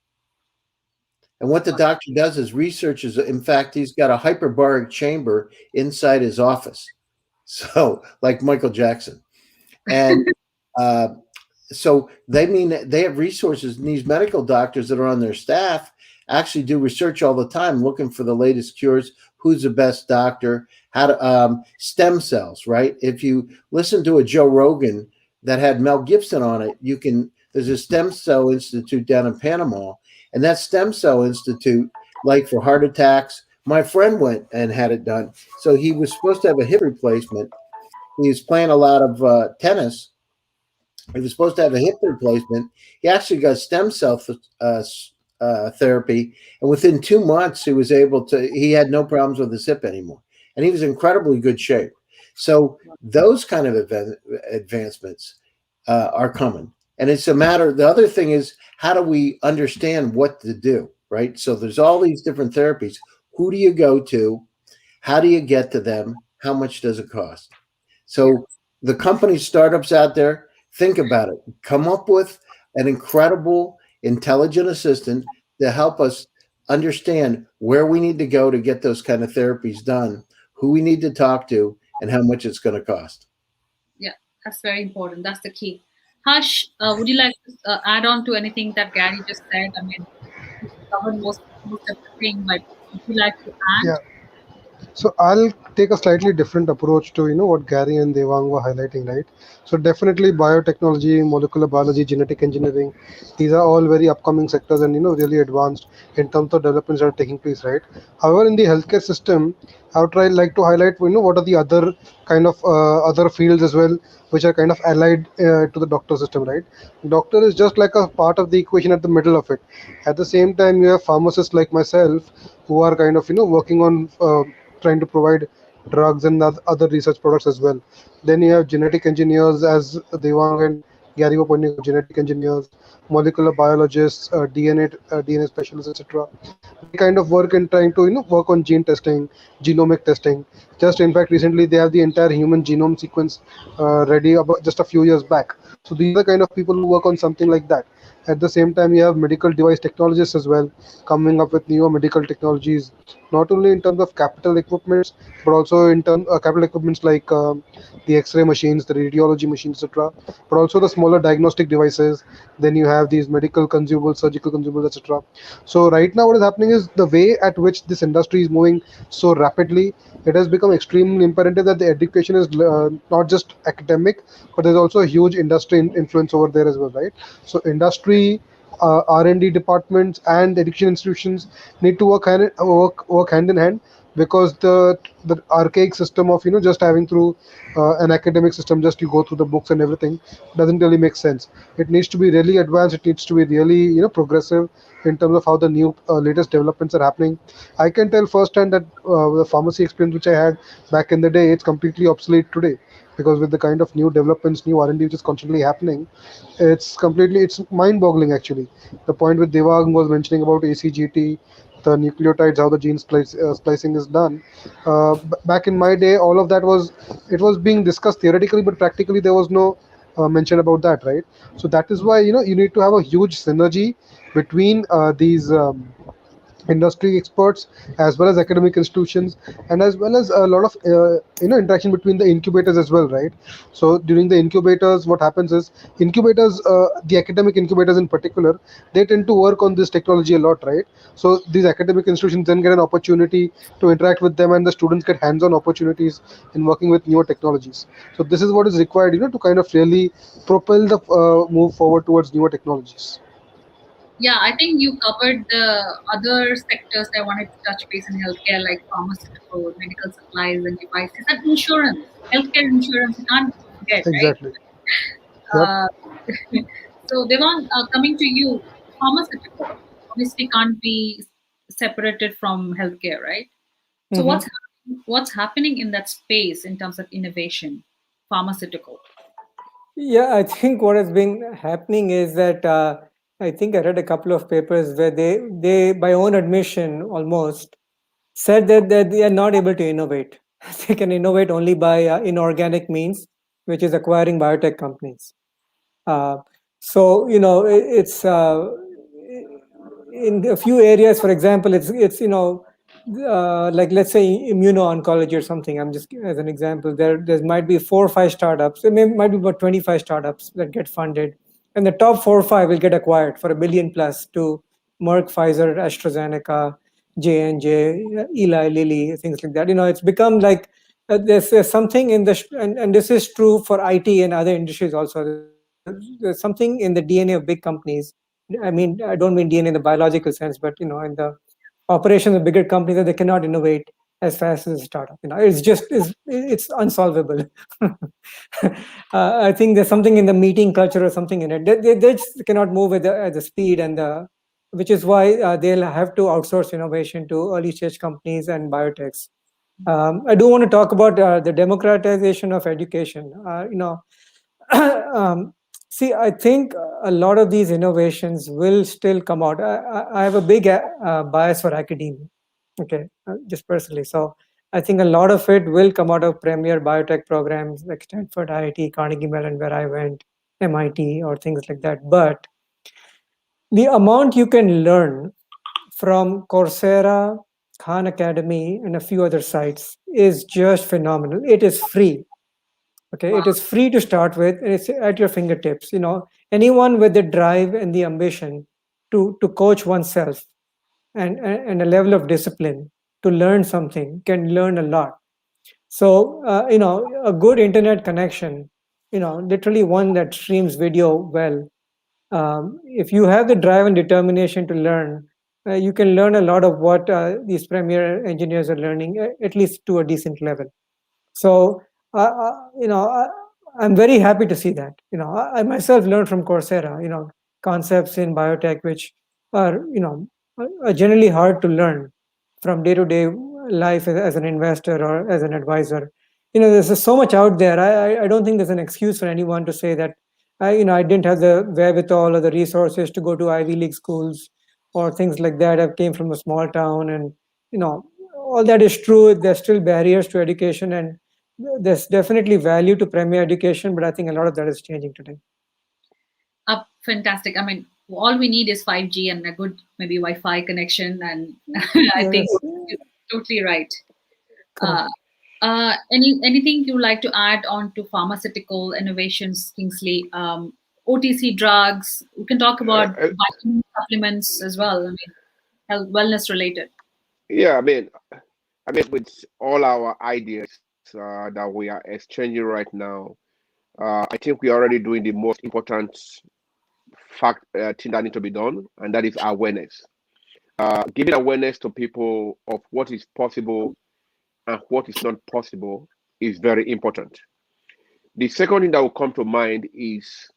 And what the doctor does is researches. In fact, he's got a hyperbaric chamber inside his office. So like Michael Jackson. And so they have resources, and these medical doctors that are on their staff actually do research all the time, looking for the latest cures, who's the best doctor, how to stem cells, right? If you listen to a Joe Rogan that had Mel Gibson on it, there's a stem cell institute down in Panama, and that stem cell institute, like for heart attacks, my friend went and had it done. So he was supposed to have a hip replacement. He was playing a lot of tennis. He was supposed to have a hip replacement. He actually got stem cell therapy, and within 2 months, he had no problems with his hip anymore, and he was in incredibly good shape. So those kind of advancements are coming, and it's a matter. The other thing is, how do we understand what to do, right? So there's all these different therapies. Who do you go to? How do you get to them? How much does it cost? So the company startups out there, think about it. Come up with an incredible, intelligent assistant to help us understand where we need to go to get those kind of therapies done, who we need to talk to, and how much it's going to cost. Yeah, that's very important. That's the key. Harsh, would you like to add on to anything that Gary just said? I mean, covered most everything, but would you like to add? Yeah. So I'll take a slightly different approach to what Gary and Devang were highlighting, right? So definitely biotechnology, molecular biology, genetic engineering, these are all very upcoming sectors and really advanced in terms of developments that are taking place, right? However, in the healthcare system, I would try like to highlight what are the other kind of other fields as well, which are kind of allied to the doctor system, right? Doctor is just like a part of the equation at the middle of it. At the same time, you have pharmacists like myself who are kind of working on trying to provide drugs and other research products as well. Then you have genetic engineers, as Devang and Gary were pointing out, genetic engineers, molecular biologists, DNA specialists, etc. They kind of work in trying to work on gene testing, genomic testing. Just in fact, recently they have the entire human genome sequence ready about just a few years back. So these are the kind of people who work on something like that. At the same time, you have medical device technologists as well, coming up with newer medical technologies, not only in terms of capital equipments, but also in terms capital equipments like the X-ray machines, the radiology machines, etc. But also the smaller diagnostic devices. Then you have these medical consumables, surgical consumables, etc. So right now, what is happening is the way at which this industry is moving so rapidly. It has become extremely imperative that the education is not just academic, but there's also a huge industry influence over there as well, right? So industry, R&D departments and education institutions need to work hand in hand, because the archaic system of just having through an academic system, just you go through the books and everything, doesn't really make sense. It needs to be really advanced. It needs to be really progressive in terms of how the new latest developments are happening. I can tell firsthand that the pharmacy experience which I had back in the day, it's completely obsolete today, because with the kind of new developments, new R&D which is constantly happening, it's mind-boggling actually. The point with Devang was mentioning about ACGT, the nucleotides, how the splicing is done. Back in my day, all of that was being discussed theoretically, but practically there was no mention about that, right? So that is why you need to have a huge synergy between these industry experts, as well as academic institutions, and as well as a lot of interaction between the incubators as well, right? So during the incubators, what happens is incubators, the academic incubators in particular, they tend to work on this technology a lot, right? So these academic institutions then get an opportunity to interact with them, and the students get hands-on opportunities in working with newer technologies. So this is what is required to kind of really propel the move forward towards newer technologies. Yeah, I think you covered the other sectors I wanted to touch base in healthcare, like pharmaceutical, medical supplies, and devices, and insurance. Healthcare insurance, you can't forget, right? Exactly. Yep. Uh, so, Devon, coming to you, pharmaceutical obviously can't be separated from healthcare, right? So, Mm-hmm. what's happening in that space in terms of innovation, pharmaceutical? Yeah, I think what has been happening is that I think I read a couple of papers where they by own admission almost said that they are not able to innovate. They can innovate only by inorganic means, which is acquiring biotech companies. Uh, so it's in a few areas. For example, it's like let's say immuno-oncology or something. I'm just as an example. There might be 4 or 5 startups. Might be about 25 startups that get funded, and the top 4 or 5 will get acquired for $1 billion plus to Merck, Pfizer, AstraZeneca, J&J, Eli Lilly, things like that. It's become like there's something in and this is true for IT and other industries also. There's something in the DNA of big companies. I mean, I don't mean DNA in the biological sense, but in the operations of bigger companies, that they cannot innovate as fast as a startup. It's unsolvable. I think there's something in the meeting culture or something in it. They just cannot move at the speed which is why they'll have to outsource innovation to early stage companies and biotechs. I do want to talk about the democratization of education. See, I think a lot of these innovations will still come out. I have a big bias for academia, okay, just personally. So I think a lot of it will come out of premier biotech programs like Stanford, IIT, Carnegie Mellon, where I went, MIT, or things like that. But the amount you can learn from Coursera, Khan Academy, and a few other sites is just phenomenal. It is free. Okay, Wow. it is free to start with, and it's at your fingertips. Anyone with the drive and the ambition to coach oneself and a level of discipline to learn something can learn a lot. So, a good internet connection, literally one that streams video well. If you have the drive and determination to learn, you can learn a lot of what these premier engineers are learning, at least to a decent level. So, I'm very happy to see that. I myself learned from Coursera, concepts in biotech, which are, are generally hard to learn from day to day life as an investor or as an advisor. There's just so much out there. I don't think there's an excuse for anyone to say that, I didn't have the wherewithal or the resources to go to Ivy League schools or things like that. I came from a small town, and all that is true. There's still barriers to education, and there's definitely value to premier education, but I think a lot of that is changing today. Fantastic. I mean, all we need is 5G and a good maybe Wi-Fi connection, and I Yeah, think you're totally right. Anything you like to add on to pharmaceutical innovations, Kingsley? OTC drugs. We can talk about vitamin supplements as well. I mean, health, wellness related. Yeah, I mean, with all our ideas that we are exchanging right now, I think we are already doing the most important thing that needs to be done, and that is awareness. Giving awareness to people of what is possible and what is not possible is very important. The second thing that will come to mind is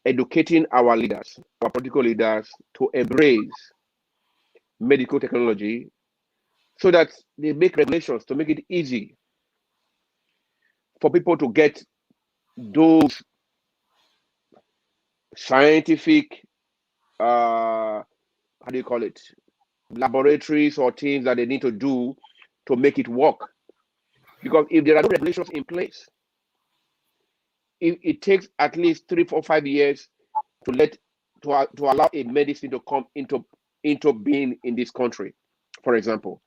educating our leaders, our political leaders, to embrace medical technology so that they make regulations to make it easy for people to get those scientific, how do you call it, laboratories or things that they need to do to make it work. Because if there are no regulations in place, it takes at least 3, 4, 5 years to allow a medicine to come into being in this country, for example.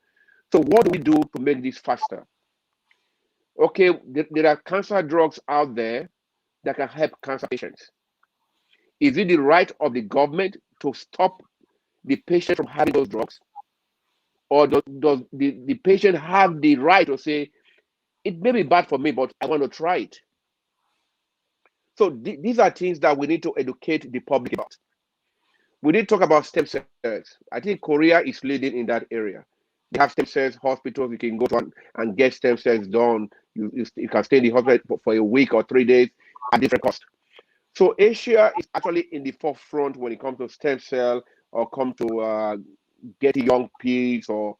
So what do we do to make this faster? Okay, there are cancer drugs out there that can help cancer patients. Is it the right of the government to stop the patient from having those drugs? Or does the patient have the right to say, it may be bad for me, but I want to try it? So these are things that we need to educate the public about. We did talk about stem cells. I think Korea is leading in that area. They have stem cells hospitals. You can go to and get stem cells done. You can stay in the hospital for a week or 3 days at different cost. So Asia is actually in the forefront when it comes to stem cell or come to getting young pigs or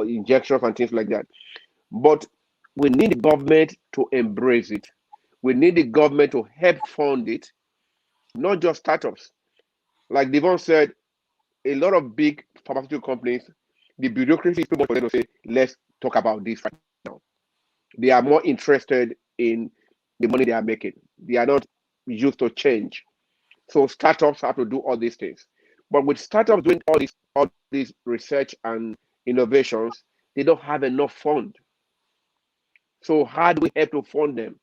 injections and things like that. But we need the government to embrace it. We need the government to help fund it, not just startups. Like Devon said, a lot of big pharmaceutical companies, the bureaucracy is too much for them to say, let's talk about this right now. They are more interested in the money they are making. They are not used to change. So startups have to do all these things. But with startups doing all this research and innovations, they don't have enough fund. So how do we help to fund them?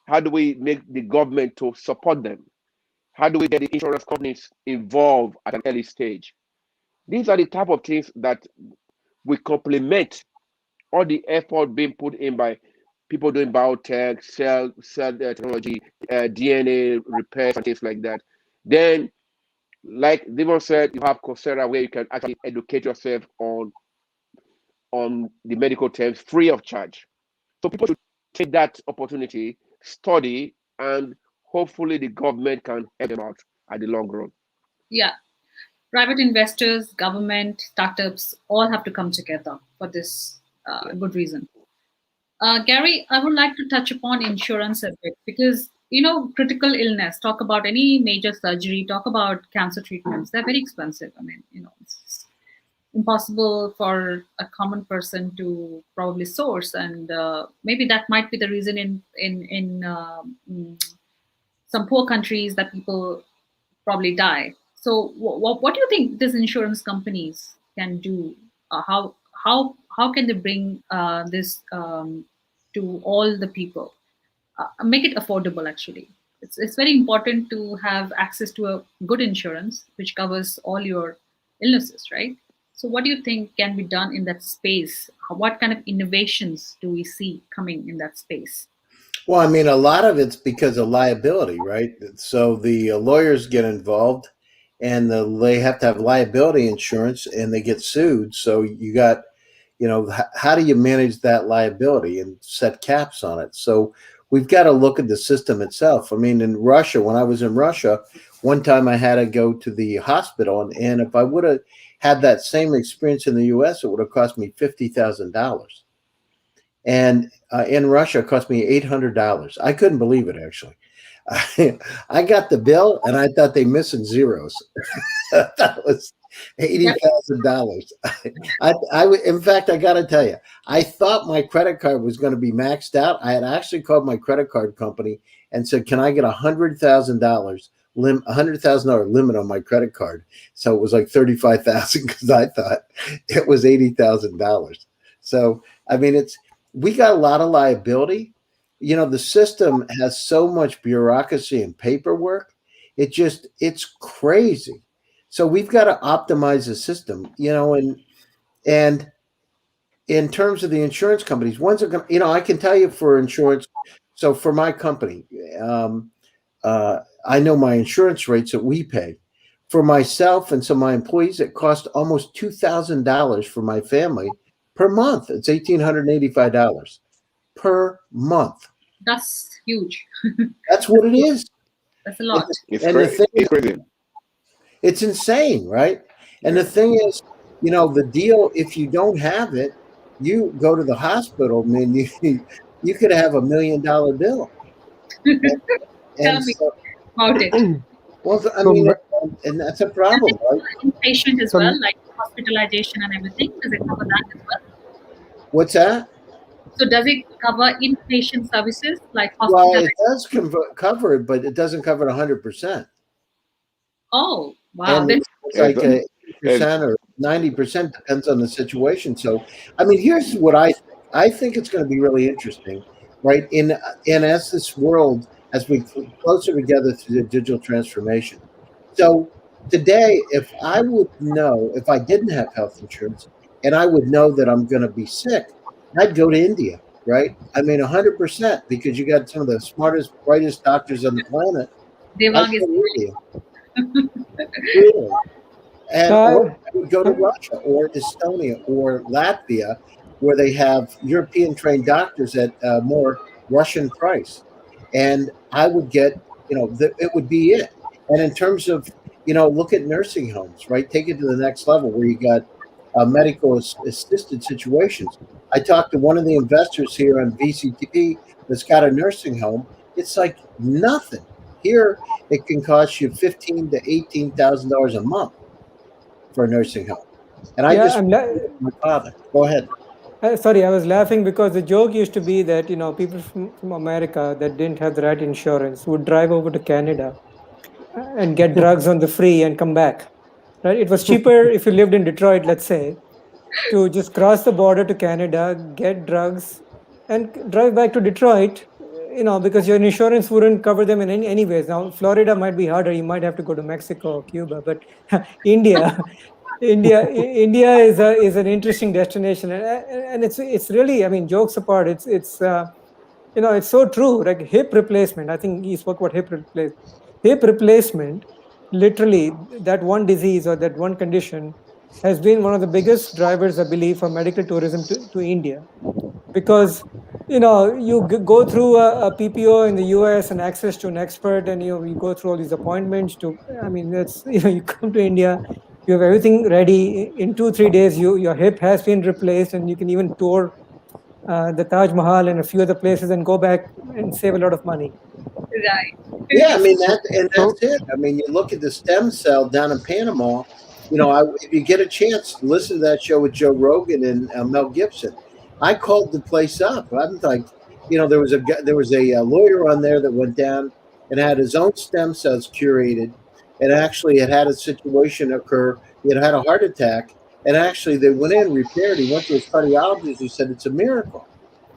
How do we make the government to support them? How do we get the insurance companies involved at an early stage? These are the type of things that we complement all the effort being put in by people doing biotech, cell technology, DNA repairs and things like that. Then, like Devon said, you have Coursera where you can actually educate yourself on the medical terms free of charge. So people should take that opportunity, study, and hopefully the government can help them out at the long run. Yeah. Private investors, government, startups, all have to come together for this good reason. Gary, I would like to touch upon insurance a bit because, critical illness, talk about any major surgery, talk about cancer treatments, they're very expensive. I mean, it's impossible for a common person to probably source. And maybe that might be the reason in some poor countries that people probably die. So what do you think these insurance companies can do? How can they bring this to all the people? Make it affordable. Actually, it's very important to have access to a good insurance which covers all your illnesses, right? So, what do you think can be done in that space? What kind of innovations do we see coming in that space? Well, I mean, a lot of it's because of liability, right? So the lawyers get involved, and they have to have liability insurance, and they get sued. So you got, how do you manage that liability and set caps on it? So we've got to look at the system itself. I mean, in Russia, when I was in Russia, one time I had to go to the hospital, and if I would have had that same experience in the U.S., it would have cost me $50,000. And in Russia, it cost me $800. I couldn't believe it, actually. I got the bill, and I thought they missing zeros. That was $80,000. In fact, I got to tell you, I thought my credit card was going to be maxed out. I had actually called my credit card company and said, "Can I get $100,000 limit on my credit card?" So it was like $35,000 because I thought it was $80,000. So I mean, we got a lot of liability. The system has so much bureaucracy and paperwork. It's crazy. So we've got to optimize the system, and in terms of the insurance companies, ones are going to, I can tell you for insurance. So for my company, I know my insurance rates that we pay. For myself and some of my employees, it costs almost $2,000 for my family per month. It's $1,885 per month. That's huge. That's what it is. That's a lot. It's crazy. It's insane, right? And the thing is, the deal, if you don't have it, you go to the hospital, man, you could have $1 million bill. Tell me about it. Well, I mean, and that's a problem, right? Inpatient as well, like hospitalization and everything. Does it cover that as well? What's that? So does it cover inpatient services like hospitalization? Well, it does cover it, but it doesn't cover it 100%. Oh, wow. And it's like 80% or 90%, depends on the situation. So, I mean, here's what I think. I think it's going to be really interesting, right? And as this world, as we closer together through the digital transformation. So today, if I didn't have health insurance and I would know that I'm going to be sick, I'd go to India, right? I mean, 100%, because you got some of the smartest, brightest doctors on the planet. Devang is India. Really? And or I would go to Russia or Estonia or Latvia, where they have European trained doctors at a more Russian price. And I would get, it would be it. And in terms of, look at nursing homes, right? Take it to the next level where you got medical assisted situations. I talked to one of the investors here on VCTV that's got a nursing home. It's like nothing. Here, it can cost you $15,000 to $18,000 a month for a nursing home. And my father. Go ahead. Sorry, I was laughing because the joke used to be that, people from America that didn't have the right insurance would drive over to Canada and get drugs on the free and come back. Right? It was cheaper if you lived in Detroit, let's say, to just cross the border to Canada, get drugs, and drive back to Detroit, because your insurance wouldn't cover them in any ways. Now, Florida might be harder. You might have to go to Mexico or Cuba, but India is an interesting destination, and it's really, I mean, jokes apart, it's so true. Like hip replacement, I think he spoke about hip replacement. Literally, that one disease or that one condition has been one of the biggest drivers, I believe, for medical tourism to India, because you go through a PPO in the US and access to an expert, and you go through all these appointments it's you come to India. You have everything ready. In 2-3 days, your hip has been replaced, and you can even tour the Taj Mahal and a few other places and go back and save a lot of money. Right. Yeah, I mean, that's it. I mean, you look at the stem cell down in Panama. If you get a chance, listen to that show with Joe Rogan and Mel Gibson. I called the place up. I'm like, there was a lawyer on there that went down and had his own stem cells curated. And actually, it had a situation occur. He had a heart attack, and actually, they went in, repaired. He went to his cardiologist, who said it's a miracle,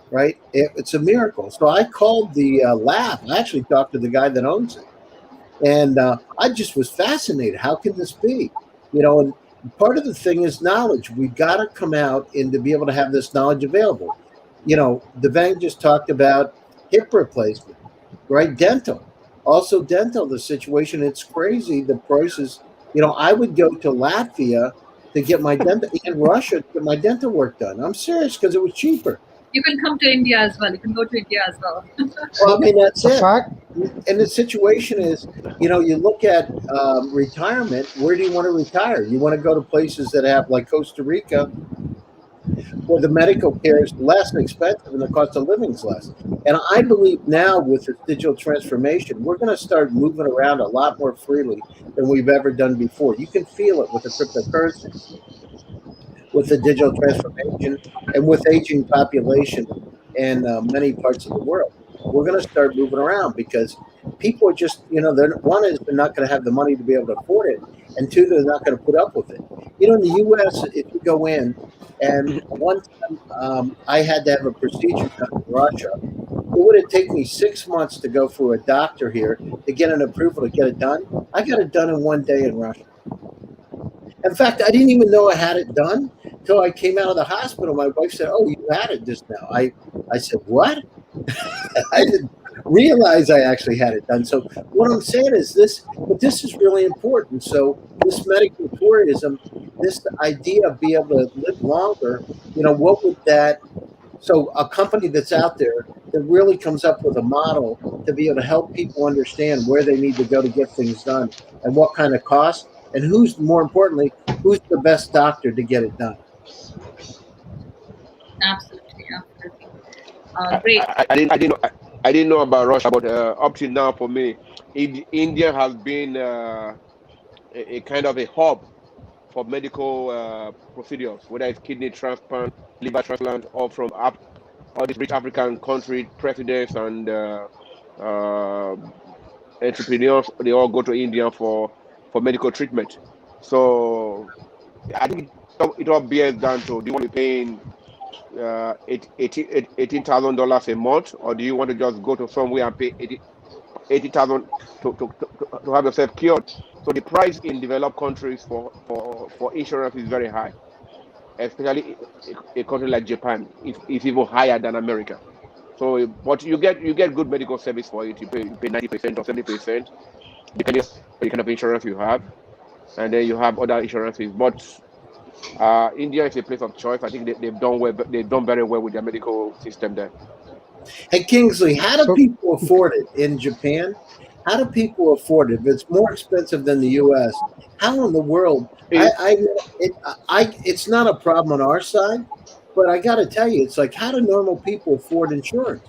right? It's a miracle. So I called the lab. I actually talked to the guy that owns it, and I just was fascinated. How can this be? And part of the thing is knowledge. We got to come out and to be able to have this knowledge available. Devang just talked about hip replacement, right? Dental. Also, dental, the situation, it's crazy. The prices, I would go to Latvia to get my dental, in Russia to get my dental work done. I'm serious, because it was cheaper. You can come to India as well. You can go to India as well. Well, I mean, that's The it. fact, And the situation is, you look at retirement. Where do you want to retire? You want to go to places that have, like Costa Rica, where the medical care is less expensive and the cost of living is less. And I believe now with this digital transformation, we're going to start moving around a lot more freely than we've ever done before. You can feel it with the cryptocurrency, with the digital transformation, and with aging population in many parts of the world. We're going to start moving around because people are just, one is they're not going to have the money to be able to afford it, and two, they're not going to put up with it. In the U.S., if you go in, and one time I had to have a procedure done in Russia, it would have taken me 6 months to go through a doctor here to get an approval to get it done. I got it done in 1 day in Russia. In fact, I didn't even know I had it done until I came out of the hospital. My wife said, "Oh, you had it just now." I said, "What?" I didn't realize I actually had it done. So what I'm saying is this, but this is really important. So this medical tourism, this idea of being able to live longer, what would that, so a company that's out there that really comes up with a model to be able to help people understand where they need to go to get things done and what kind of cost, and who's, more importantly, who's the best doctor to get it done. Absolutely. Great. I didn't know about Russia, but up to now for me, India has been a kind of a hub for medical procedures, whether it's kidney transplant, liver transplant, or from all these rich African country presidents and entrepreneurs. They all go to India for medical treatment. So I think it all bears down to, do you want to be paying $18,000 a month, or do you want to just go to somewhere and pay 80,000 to have yourself cured? So the price in developed countries for insurance is very high, especially a country like Japan. It's even higher than America. So, but you get good medical service for it. You pay 90% or 70%, depending on the kind of insurance you have, and then you have other insurances. But India is a place of choice. I think they've done well. They've done very well with their medical system there. Hey, Kingsley, how do people afford it in Japan? How do people afford it? If it's more expensive than the U.S., how in the world? It's not a problem on our side, but I got to tell you, it's like, how do normal people afford insurance?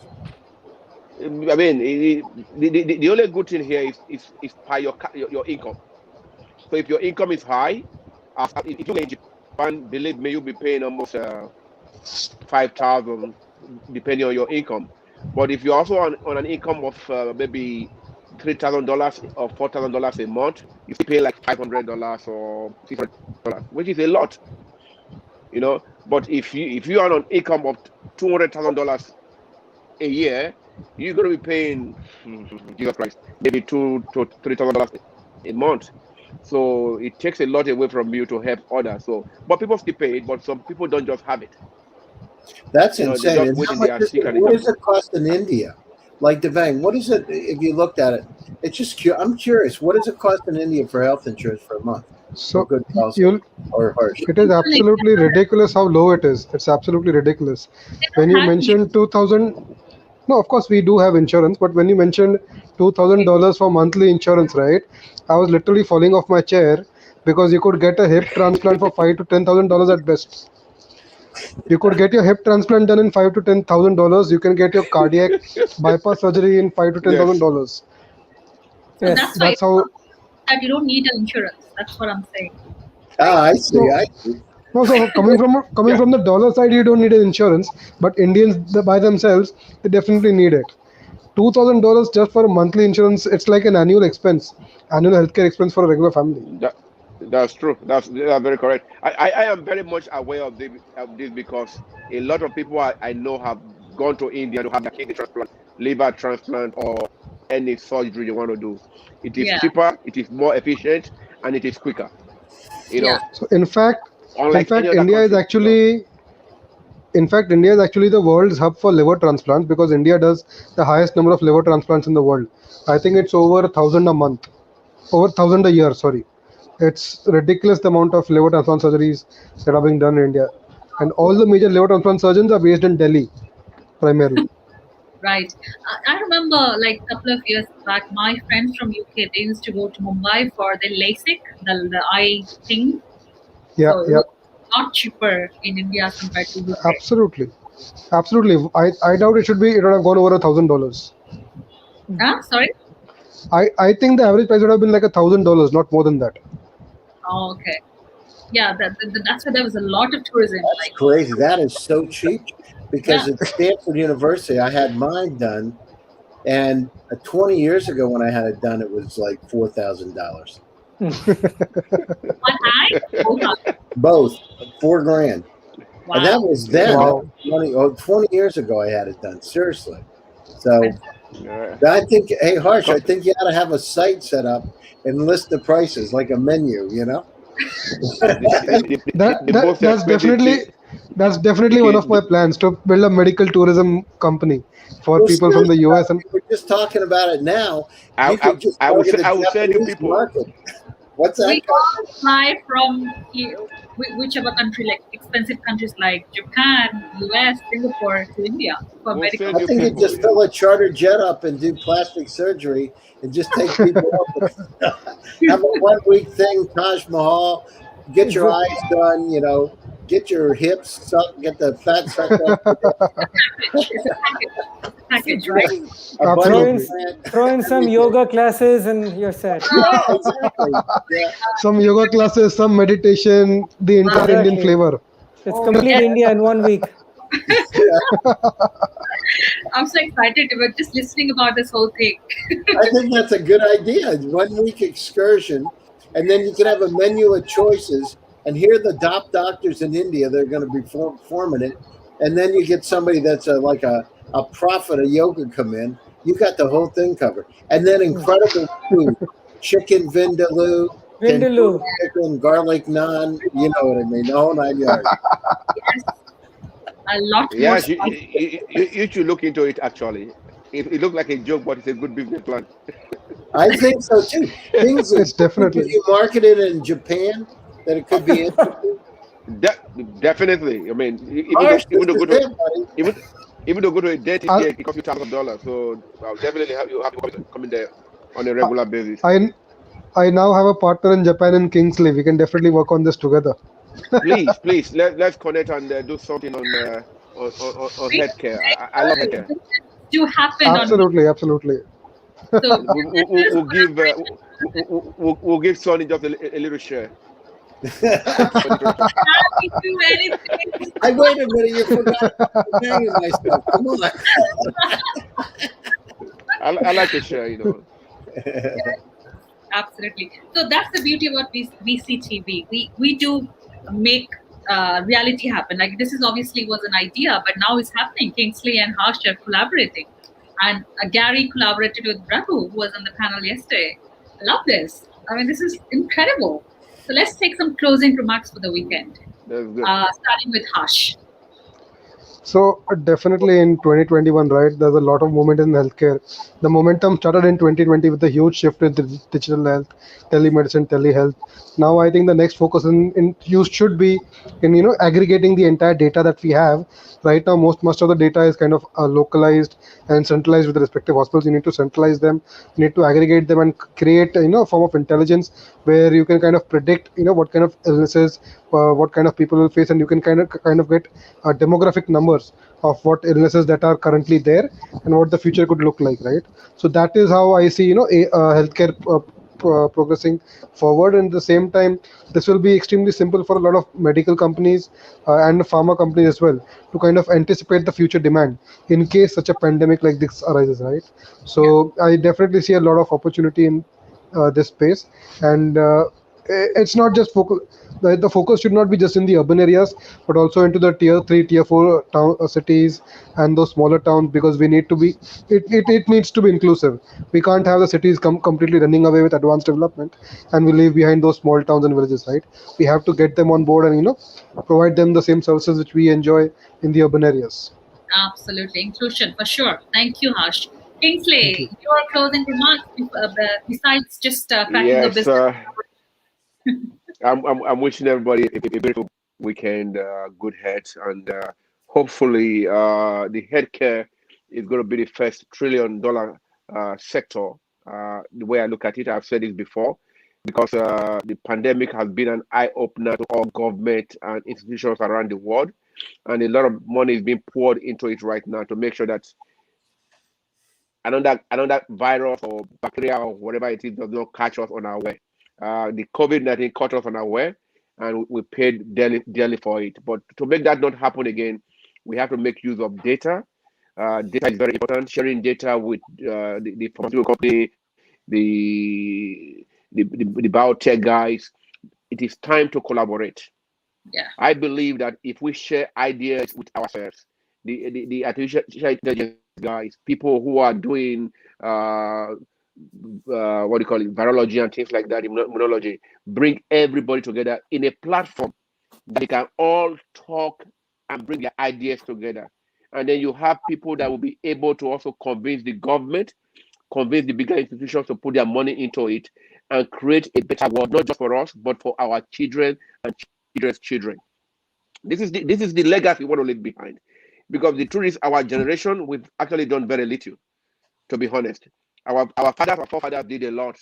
I mean, the only good thing here is by your income. So if your income is high, if you in Japan, believe me, you'll be paying almost 5,000, depending on your income. But if you're also on an income of maybe $3,000 or $4,000 a month, you pay like $500 or $600, which is a lot, But if you are on income of $200,000 a year, you're going to be paying Jesus Christ, maybe $2,000 to $3,000 a month. So it takes a lot away from you to help others. So, but people still pay it, but some people don't just have it. That's They insane. just And wait how in much their is sick it? and they What just does it cost in India? Like Devang, what is it if you looked at it? It's just I'm curious. What does it cost in India for health insurance for a month? For so good health you'll, or harsh? it is absolutely ridiculous how low it is. It's absolutely ridiculous. When you mentioned 2,000, no, of course we do have insurance, but when you mentioned $2,000 for monthly insurance, right? I was literally falling off my chair because you could get a hip transplant for $5,000 to $10,000 at best. You could get your hip transplant done in $5,000 to $10,000. You can get your cardiac bypass surgery in $5,000 to yes. $10,000. So Yes. that's why That's how. that you don't need an insurance. That's what I'm saying. Ah, I see. No, I see. no. So coming Yeah. from the dollar side, you don't need an insurance, but Indians by themselves, they definitely need it. $2,000 just for a monthly insurance. It's like an annual expense, annual healthcare expense for a regular family. That's true. That's very correct. I am very much aware of this because a lot of people I know have gone to India to have a kidney transplant, liver transplant, or any surgery you want to do. It is Yeah. cheaper, it is more efficient, and it is quicker. You Yeah. know, So in fact, unlike any other India is country. actually the world's hub for liver transplants because India does the highest number of liver transplants in the world. I think it's over 1,000 a month, over 1,000 a year. Sorry, it's ridiculous the amount of liver transplant surgeries that are being done in India, and all the major liver transplant surgeons are based in Delhi primarily. Right. I remember like a couple of years back, my friends from UK, they used to go to Mumbai for the LASIK, the eye thing. Yeah, So it yeah, was a lot cheaper in India as compared to UK. absolutely, absolutely. I doubt it would have gone over $1,000. Huh? Sorry? I think the average price would have been like $1,000, not more than that. Oh, okay. Yeah, that's why there was a lot of tourism. That's Like, crazy. That is so cheap because yeah. at Stanford University, I had mine done, and 20 years ago when I had it done, it was like $4,000. One eye? Hold on. Both, $4,000. And that Wow. was then. That Wow. was 20 years ago I had it done. Seriously. So Yeah. I think, hey, Harsh, I think you ought to have a site set up and list the prices like a menu, you know? The most That's definitely one of my plans to build a medical tourism company for Well, people from the seriously, US and we're just talking about it now. You could just I will target the send you Japanese people. market. What's that? We all fly from here, whichever country, like expensive countries like Japan, US, Singapore to India for We'll medical. send I you think you people. just fill a charter jet up and do plastic surgery and just take people up. Have a 1 week thing, Taj Mahal, get your eyes done, you know, get your hips sucked, get the fat sucked up. It's a package, right? A Throw bunny in, plant. throw in some yoga classes and you're set. Yeah, exactly. Yeah. some yoga classes, some meditation, the entire Indian Exactly. flavor. It's Oh, complete yes. India in 1 week. I'm so excited about just listening about this whole thing. I think that's a good idea. 1 week excursion, and then you can have a menu of choices. And here are the top doctors in India that are going to be forming it. And then you get somebody that's like a prophet of yoga come in. You got the whole thing covered. And then incredible food: chicken vindaloo, Vindaloo. tandoori chicken, garlic naan. You know what I mean? The whole 9 yards. Yes. A lot more Yes, spicy. you should look into it. Actually, it looked like a joke, but it's a good business plan. I think so too. Things It's that definitely. you marketed in Japan that it could be interesting. Definitely. I mean, Harsh, even though this go is to it, buddy. even though go to a dentist I'll- here, it costs you thousands of dollars. So I'll definitely have you coming there on a regular basis. I now have a partner in Japan in Kingsley. We can definitely work on this together. Please, let's connect and do something on healthcare. I love healthcare. Do happen on Absolutely. so We'll give we'll give Sonny just a little share. happy to anything. I wait a minute, you forgot hanging myself. Come on. I like to share, Absolutely. So that's the beauty about VCTV. We do make reality happen. Like this is obviously was an idea, but now it's happening. Kingsley and Harsh are collaborating, and Gary collaborated with Prabhu, who was on the panel yesterday. I love this. I mean, this is incredible. So let's take some closing remarks for the weekend. That's good. Starting with Harsh. So definitely in 2021, right, there's a lot of movement in healthcare. The momentum started in 2020 with a huge shift in digital health, telemedicine, telehealth. Now I think the next focus in use should be in aggregating the entire data that we have. Right now, most of the data is kind of localized and centralized with the respective hospitals. You need to centralize them, you need to aggregate them and create a form of intelligence where you can kind of predict what kind of illnesses, what kind of people will face, and you can kind of get demographic numbers of what illnesses that are currently there and what the future could look like, right? So that is how I see healthcare progressing forward. And at the same time, this will be extremely simple for a lot of medical companies and pharma companies as well to kind of anticipate the future demand in case such a pandemic like this arises, right? So I definitely see a lot of opportunity in this space, and it's not just focus. The focus should not be just in the urban areas, but also into the tier 3, tier 4 town cities and those smaller towns, because we need to be it needs to be inclusive. We can't have the cities completely running away with advanced development, and we leave behind those small towns and villages, right? We have to get them on board and provide them the same services which we enjoy in the urban areas. Absolutely. Inclusion for sure. Thank you, Harsh. Thank Kingsley, you. your closing remarks besides just cracking a Yes, business. I'm wishing everybody a beautiful weekend, good health, and hopefully the healthcare is going to be the first $1 trillion sector. The way I look at it, I've said this before, because the pandemic has been an eye opener to all government and institutions around the world, and a lot of money is being poured into it right now to make sure that another virus or bacteria or whatever it is does not catch us unaware. The COVID-19 caught us unaware, and we paid dearly for it. But to make that not happen again, we have to make use of data. Data is very important. Sharing data with the pharmaceutical company, the biotech guys. It is time to collaborate. Yeah. I believe that if we share ideas with ourselves, the artificial intelligence guys, people who are doing what do you call it, virology and things like that, immunology, bring everybody together in a platform that they can all talk and bring their ideas together. And then you have people that will be able to also convince the government, convince the bigger institutions to put their money into it and create a better world, not just for us, but for our children and children's children. This is the legacy we want to leave behind. Because the truth is, our generation, we've actually done very little, to be honest. Our fathers, our forefathers did a lot.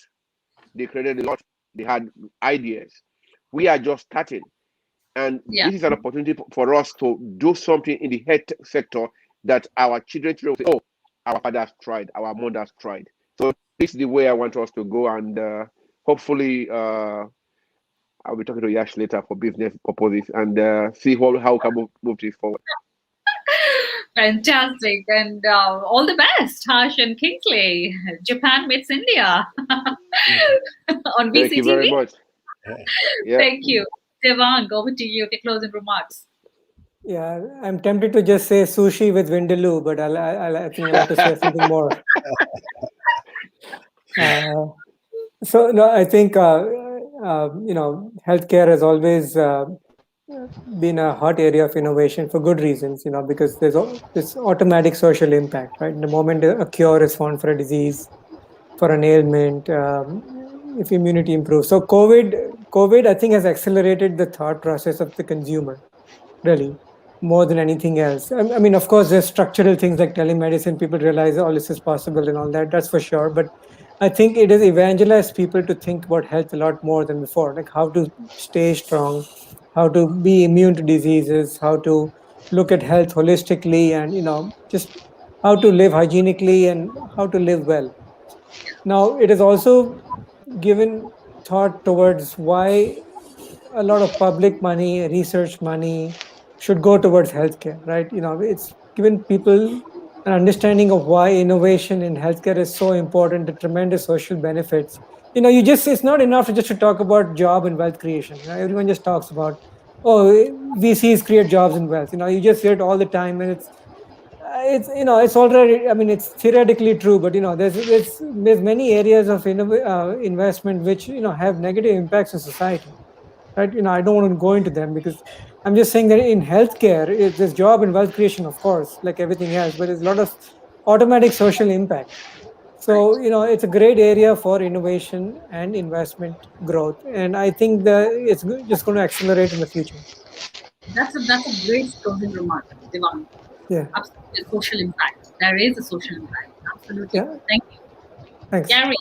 They created a lot. They had ideas. We are just starting. And Yeah. this is an opportunity for us to do something in the health sector that our children will say, oh, our fathers tried, our mothers tried. So this is the way I want us to go. And hopefully, I'll be talking to Yash later for business purposes and see how we can move this forward. Fantastic. And all the best, Harsh and Kingsley. Japan meets India on Thank you very VCTV. much. Yeah. Thank you. Devang, over to you. The closing remarks. Yeah, I'm tempted to just say sushi with Vindaloo, but I think I'll have to say something more. So no, I think healthcare has always been a hot area of innovation for good reasons. Because there's this automatic social impact, right? The moment a cure is found for a disease, for an ailment, if immunity improves. So COVID, I think, has accelerated the thought process of the consumer, really, more than anything else. I mean, of course, there's structural things like telemedicine. People realize all this is possible and all that. That's for sure. But I think it has evangelized people to think about health a lot more than before, like how to stay strong, how to be immune to diseases, how to look at health holistically, and just how to live hygienically and how to live well. Now, it has also given thought towards why a lot of public money, research money should go towards healthcare, right? It's given people an understanding of why innovation in healthcare is so important, the tremendous social benefits. It's not enough to talk about job and wealth creation. Everyone just talks about, oh, VCs create jobs and wealth. You just hear it all the time, and it's already, I mean, it's theoretically true, but there's many areas of investment which have negative impacts on society, right? I don't want to go into them, because I'm just saying that in healthcare, there's job and wealth creation, of course, like everything else, but there's a lot of automatic social impact. So it's a great area for innovation and investment growth, and I think that it's just going to accelerate in the future. That's a great closing remark, Devang. Yeah. Absolutely, social impact. There is a social impact. Absolutely. Yeah. Thank you. Thanks. Gary.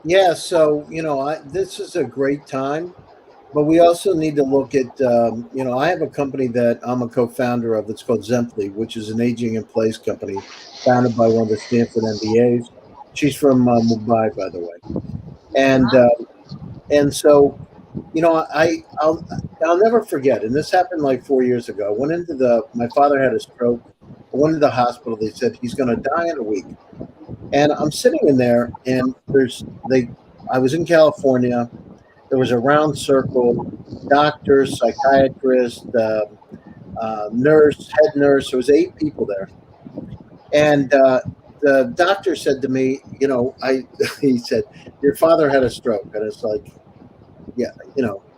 Yeah, so this is a great time, but we also need to look at I have a company that I'm a co-founder of. It's called Zemply, which is an aging in place company founded by one of the Stanford MBAs. She's from Mumbai, by the way, and so I'll never forget. And this happened like 4 years ago. I went into my father had a stroke. I went to the hospital. They said he's going to die in a week. And I'm sitting in there, and I was in California, there was a round circle, doctors, psychiatrists, nurse, head nurse. There was 8 people there, and the doctor said to me, he said, "Your father had a stroke," and it's like, yeah,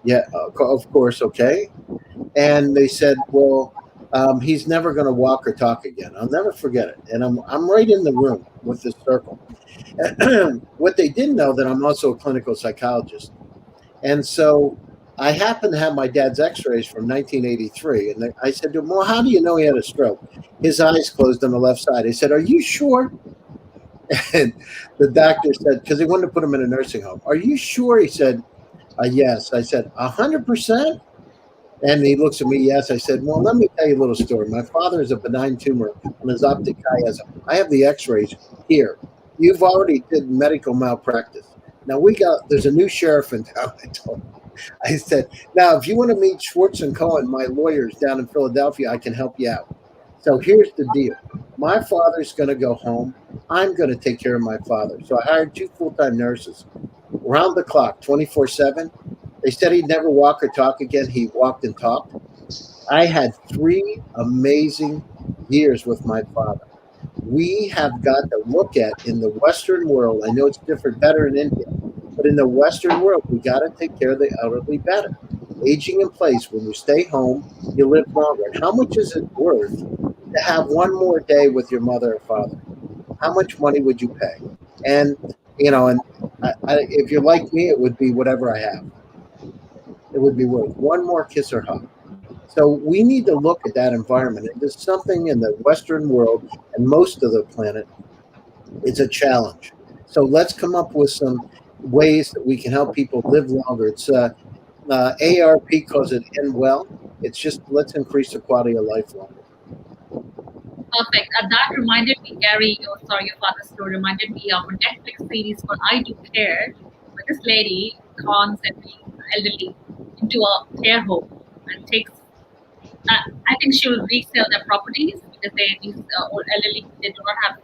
yeah, of course, okay. And they said, well, he's never going to walk or talk again. I'll never forget it. And I'm right in the room with this circle. What they didn't know that I'm also a clinical psychologist, and so I happened to have my dad's X-rays from 1983, and I said to him, "Well, how do you know he had a stroke?" His eyes closed on the left side. I said, "Are you sure?" And the doctor said, because they wanted to put him in a nursing home. "Are you sure?" He said, "Yes." I said, 100%? And he looks at me, yes. I said, well, let me tell you a little story. My father is a benign tumor on his optic chiasm. I have the X-rays here. You've already did medical malpractice. Now there's a new sheriff in town. I said, now if you want to meet Schwartz and Cohen, my lawyers down in Philadelphia, I can help you out. So here's the deal. My father's going to go home. I'm going to take care of my father. So I hired 2 full-time nurses, round the clock, 24/7. They said he'd never walk or talk again. He walked and talked. I had 3 amazing years with my father. We have got to look at, in the Western world, I know it's different, better in India, but in the Western world, we got to take care of the elderly better. Aging in place, when you stay home, you live longer. And how much is it worth to have one more day with your mother or father? How much money would you pay? And, if you're like me, it would be whatever I have. It would be worth one more kiss or hug. So we need to look at that environment. And there's something in the Western world and most of the planet, it's a challenge. So let's come up with some ways that we can help people live longer. It's ARP calls it end well. It's just let's increase the quality of life longer. Perfect. That reminded me, Gary, your father's story reminded me of a Netflix series called I Do Care, where this lady cons every elderly into a care home and takes. I think she will resell their properties because these old elderly, they do not have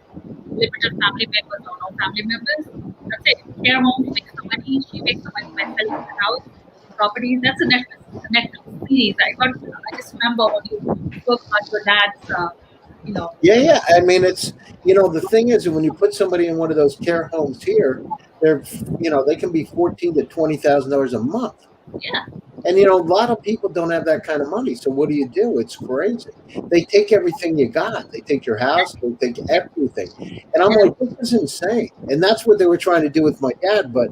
limited family members or no family members. That's it. Care home makes the money. She makes the money by selling the house, properties. That's a Netflix series. I just remember when you spoke about your dad's. Yeah. I mean, it's, the thing is, when you put somebody in one of those care homes here, they're, they can be $14,000 to $20,000 a month. Yeah. And, a lot of people don't have that kind of money. So what do? It's crazy. They take everything you got. They take your house. They take everything. And I'm like, this is insane. And that's what they were trying to do with my dad. But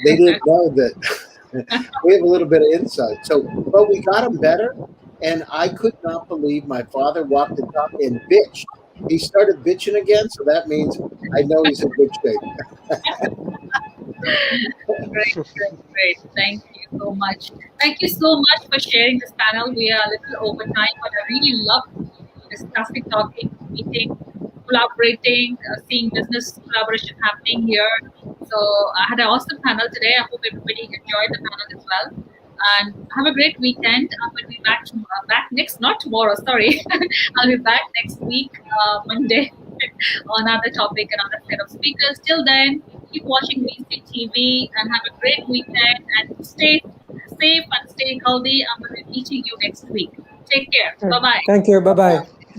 they didn't know that we have a little bit of insight. So, but we got him better. And I could not believe my father walked the talk and bitched. He started bitching again. So that means I know he's in good shape. Great. Thank you so much. Thank you so much for sharing this panel. We are a little over time, but I really love discussing, talking, meeting, collaborating, seeing business collaboration happening here. So I had an awesome panel today. I hope everybody enjoyed the panel as well. And have a great weekend. I will be back not tomorrow, sorry. I'll be back next week, Monday, on another topic, another set of speakers. Till then, keep watching VCTV and have a great weekend and stay safe and stay healthy. I'm going to be meeting you next week. Take care. Bye-bye. Thank you. Bye-bye.